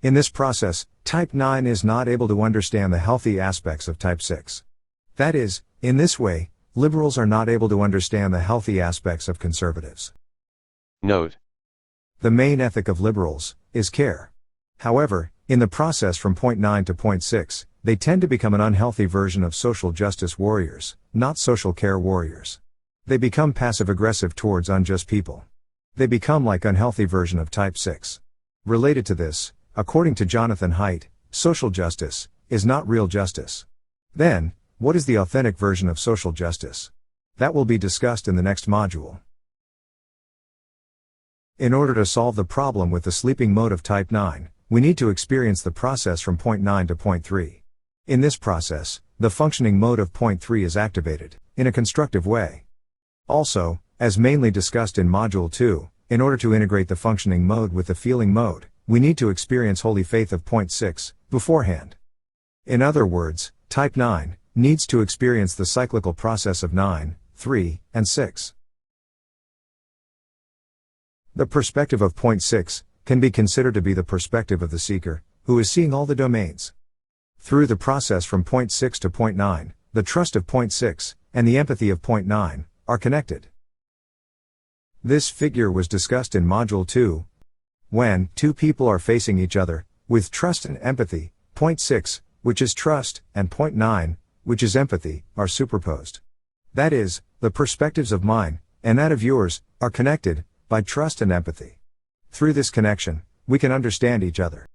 In this process, type 9 is not able to understand the healthy aspects of type 6. That is, in this way, liberals are not able to understand the healthy aspects of conservatives. Note: The main ethic of liberals is care. However, in the process from point 9 to point 6, they tend to become an unhealthy version of social justice warriors, not social care warriors. They become passive-aggressive towards unjust people. They become like unhealthy version of type 6. Related to this, according to Jonathan Haidt, social justice is not real justice. Then, what is the authentic version of social justice? That will be discussed in the next module. In order to solve the problem with the sleeping mode of type 9, we need to experience the process from point 9 to point 3. In this process, the functioning mode of point 3 is activated, in a constructive way. Also, as mainly discussed in Module 2, in order to integrate the functioning mode with the feeling mode, we need to experience holy faith of point 6, beforehand. In other words, type 9 needs to experience the cyclical process of 9, 3, and 6. The perspective of point 6 can be considered to be the perspective of the seeker, who is seeing all the domains. Through the process from point 6 to point 9, the trust of point 6, and the empathy of point 9, are connected. This figure was discussed in Module 2. When two people are facing each other, with trust and empathy, point 6, which is trust, and point 9, which is empathy, are superposed. That is, the perspectives of mine, and that of yours, are connected, by trust and empathy. Through this connection, we can understand each other.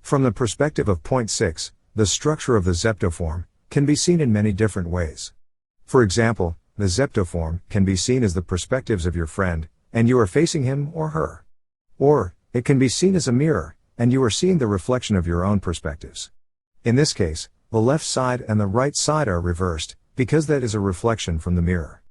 From the perspective of point 6, the structure of the Zeptoform can be seen in many different ways. For example, the Zeptoform can be seen as the perspectives of your friend, and you are facing him or her. Or, it can be seen as a mirror, and you are seeing the reflection of your own perspectives. In this case, the left side and the right side are reversed, because that is a reflection from the mirror.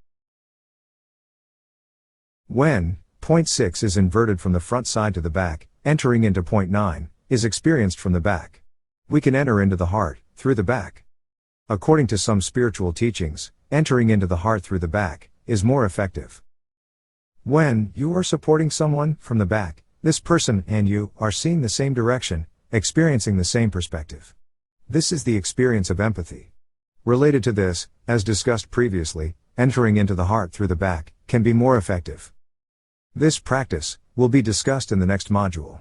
When point 6 is inverted from the front side to the back, entering into point 9, is experienced from the back. We can enter into the heart, through the back. According to some spiritual teachings, entering into the heart through the back, is more effective. When you are supporting someone, from the back, this person and you are seeing the same direction, experiencing the same perspective. This is the experience of empathy. Related to this, as discussed previously, entering into the heart through the back, can be more effective. This practice will be discussed in the next module.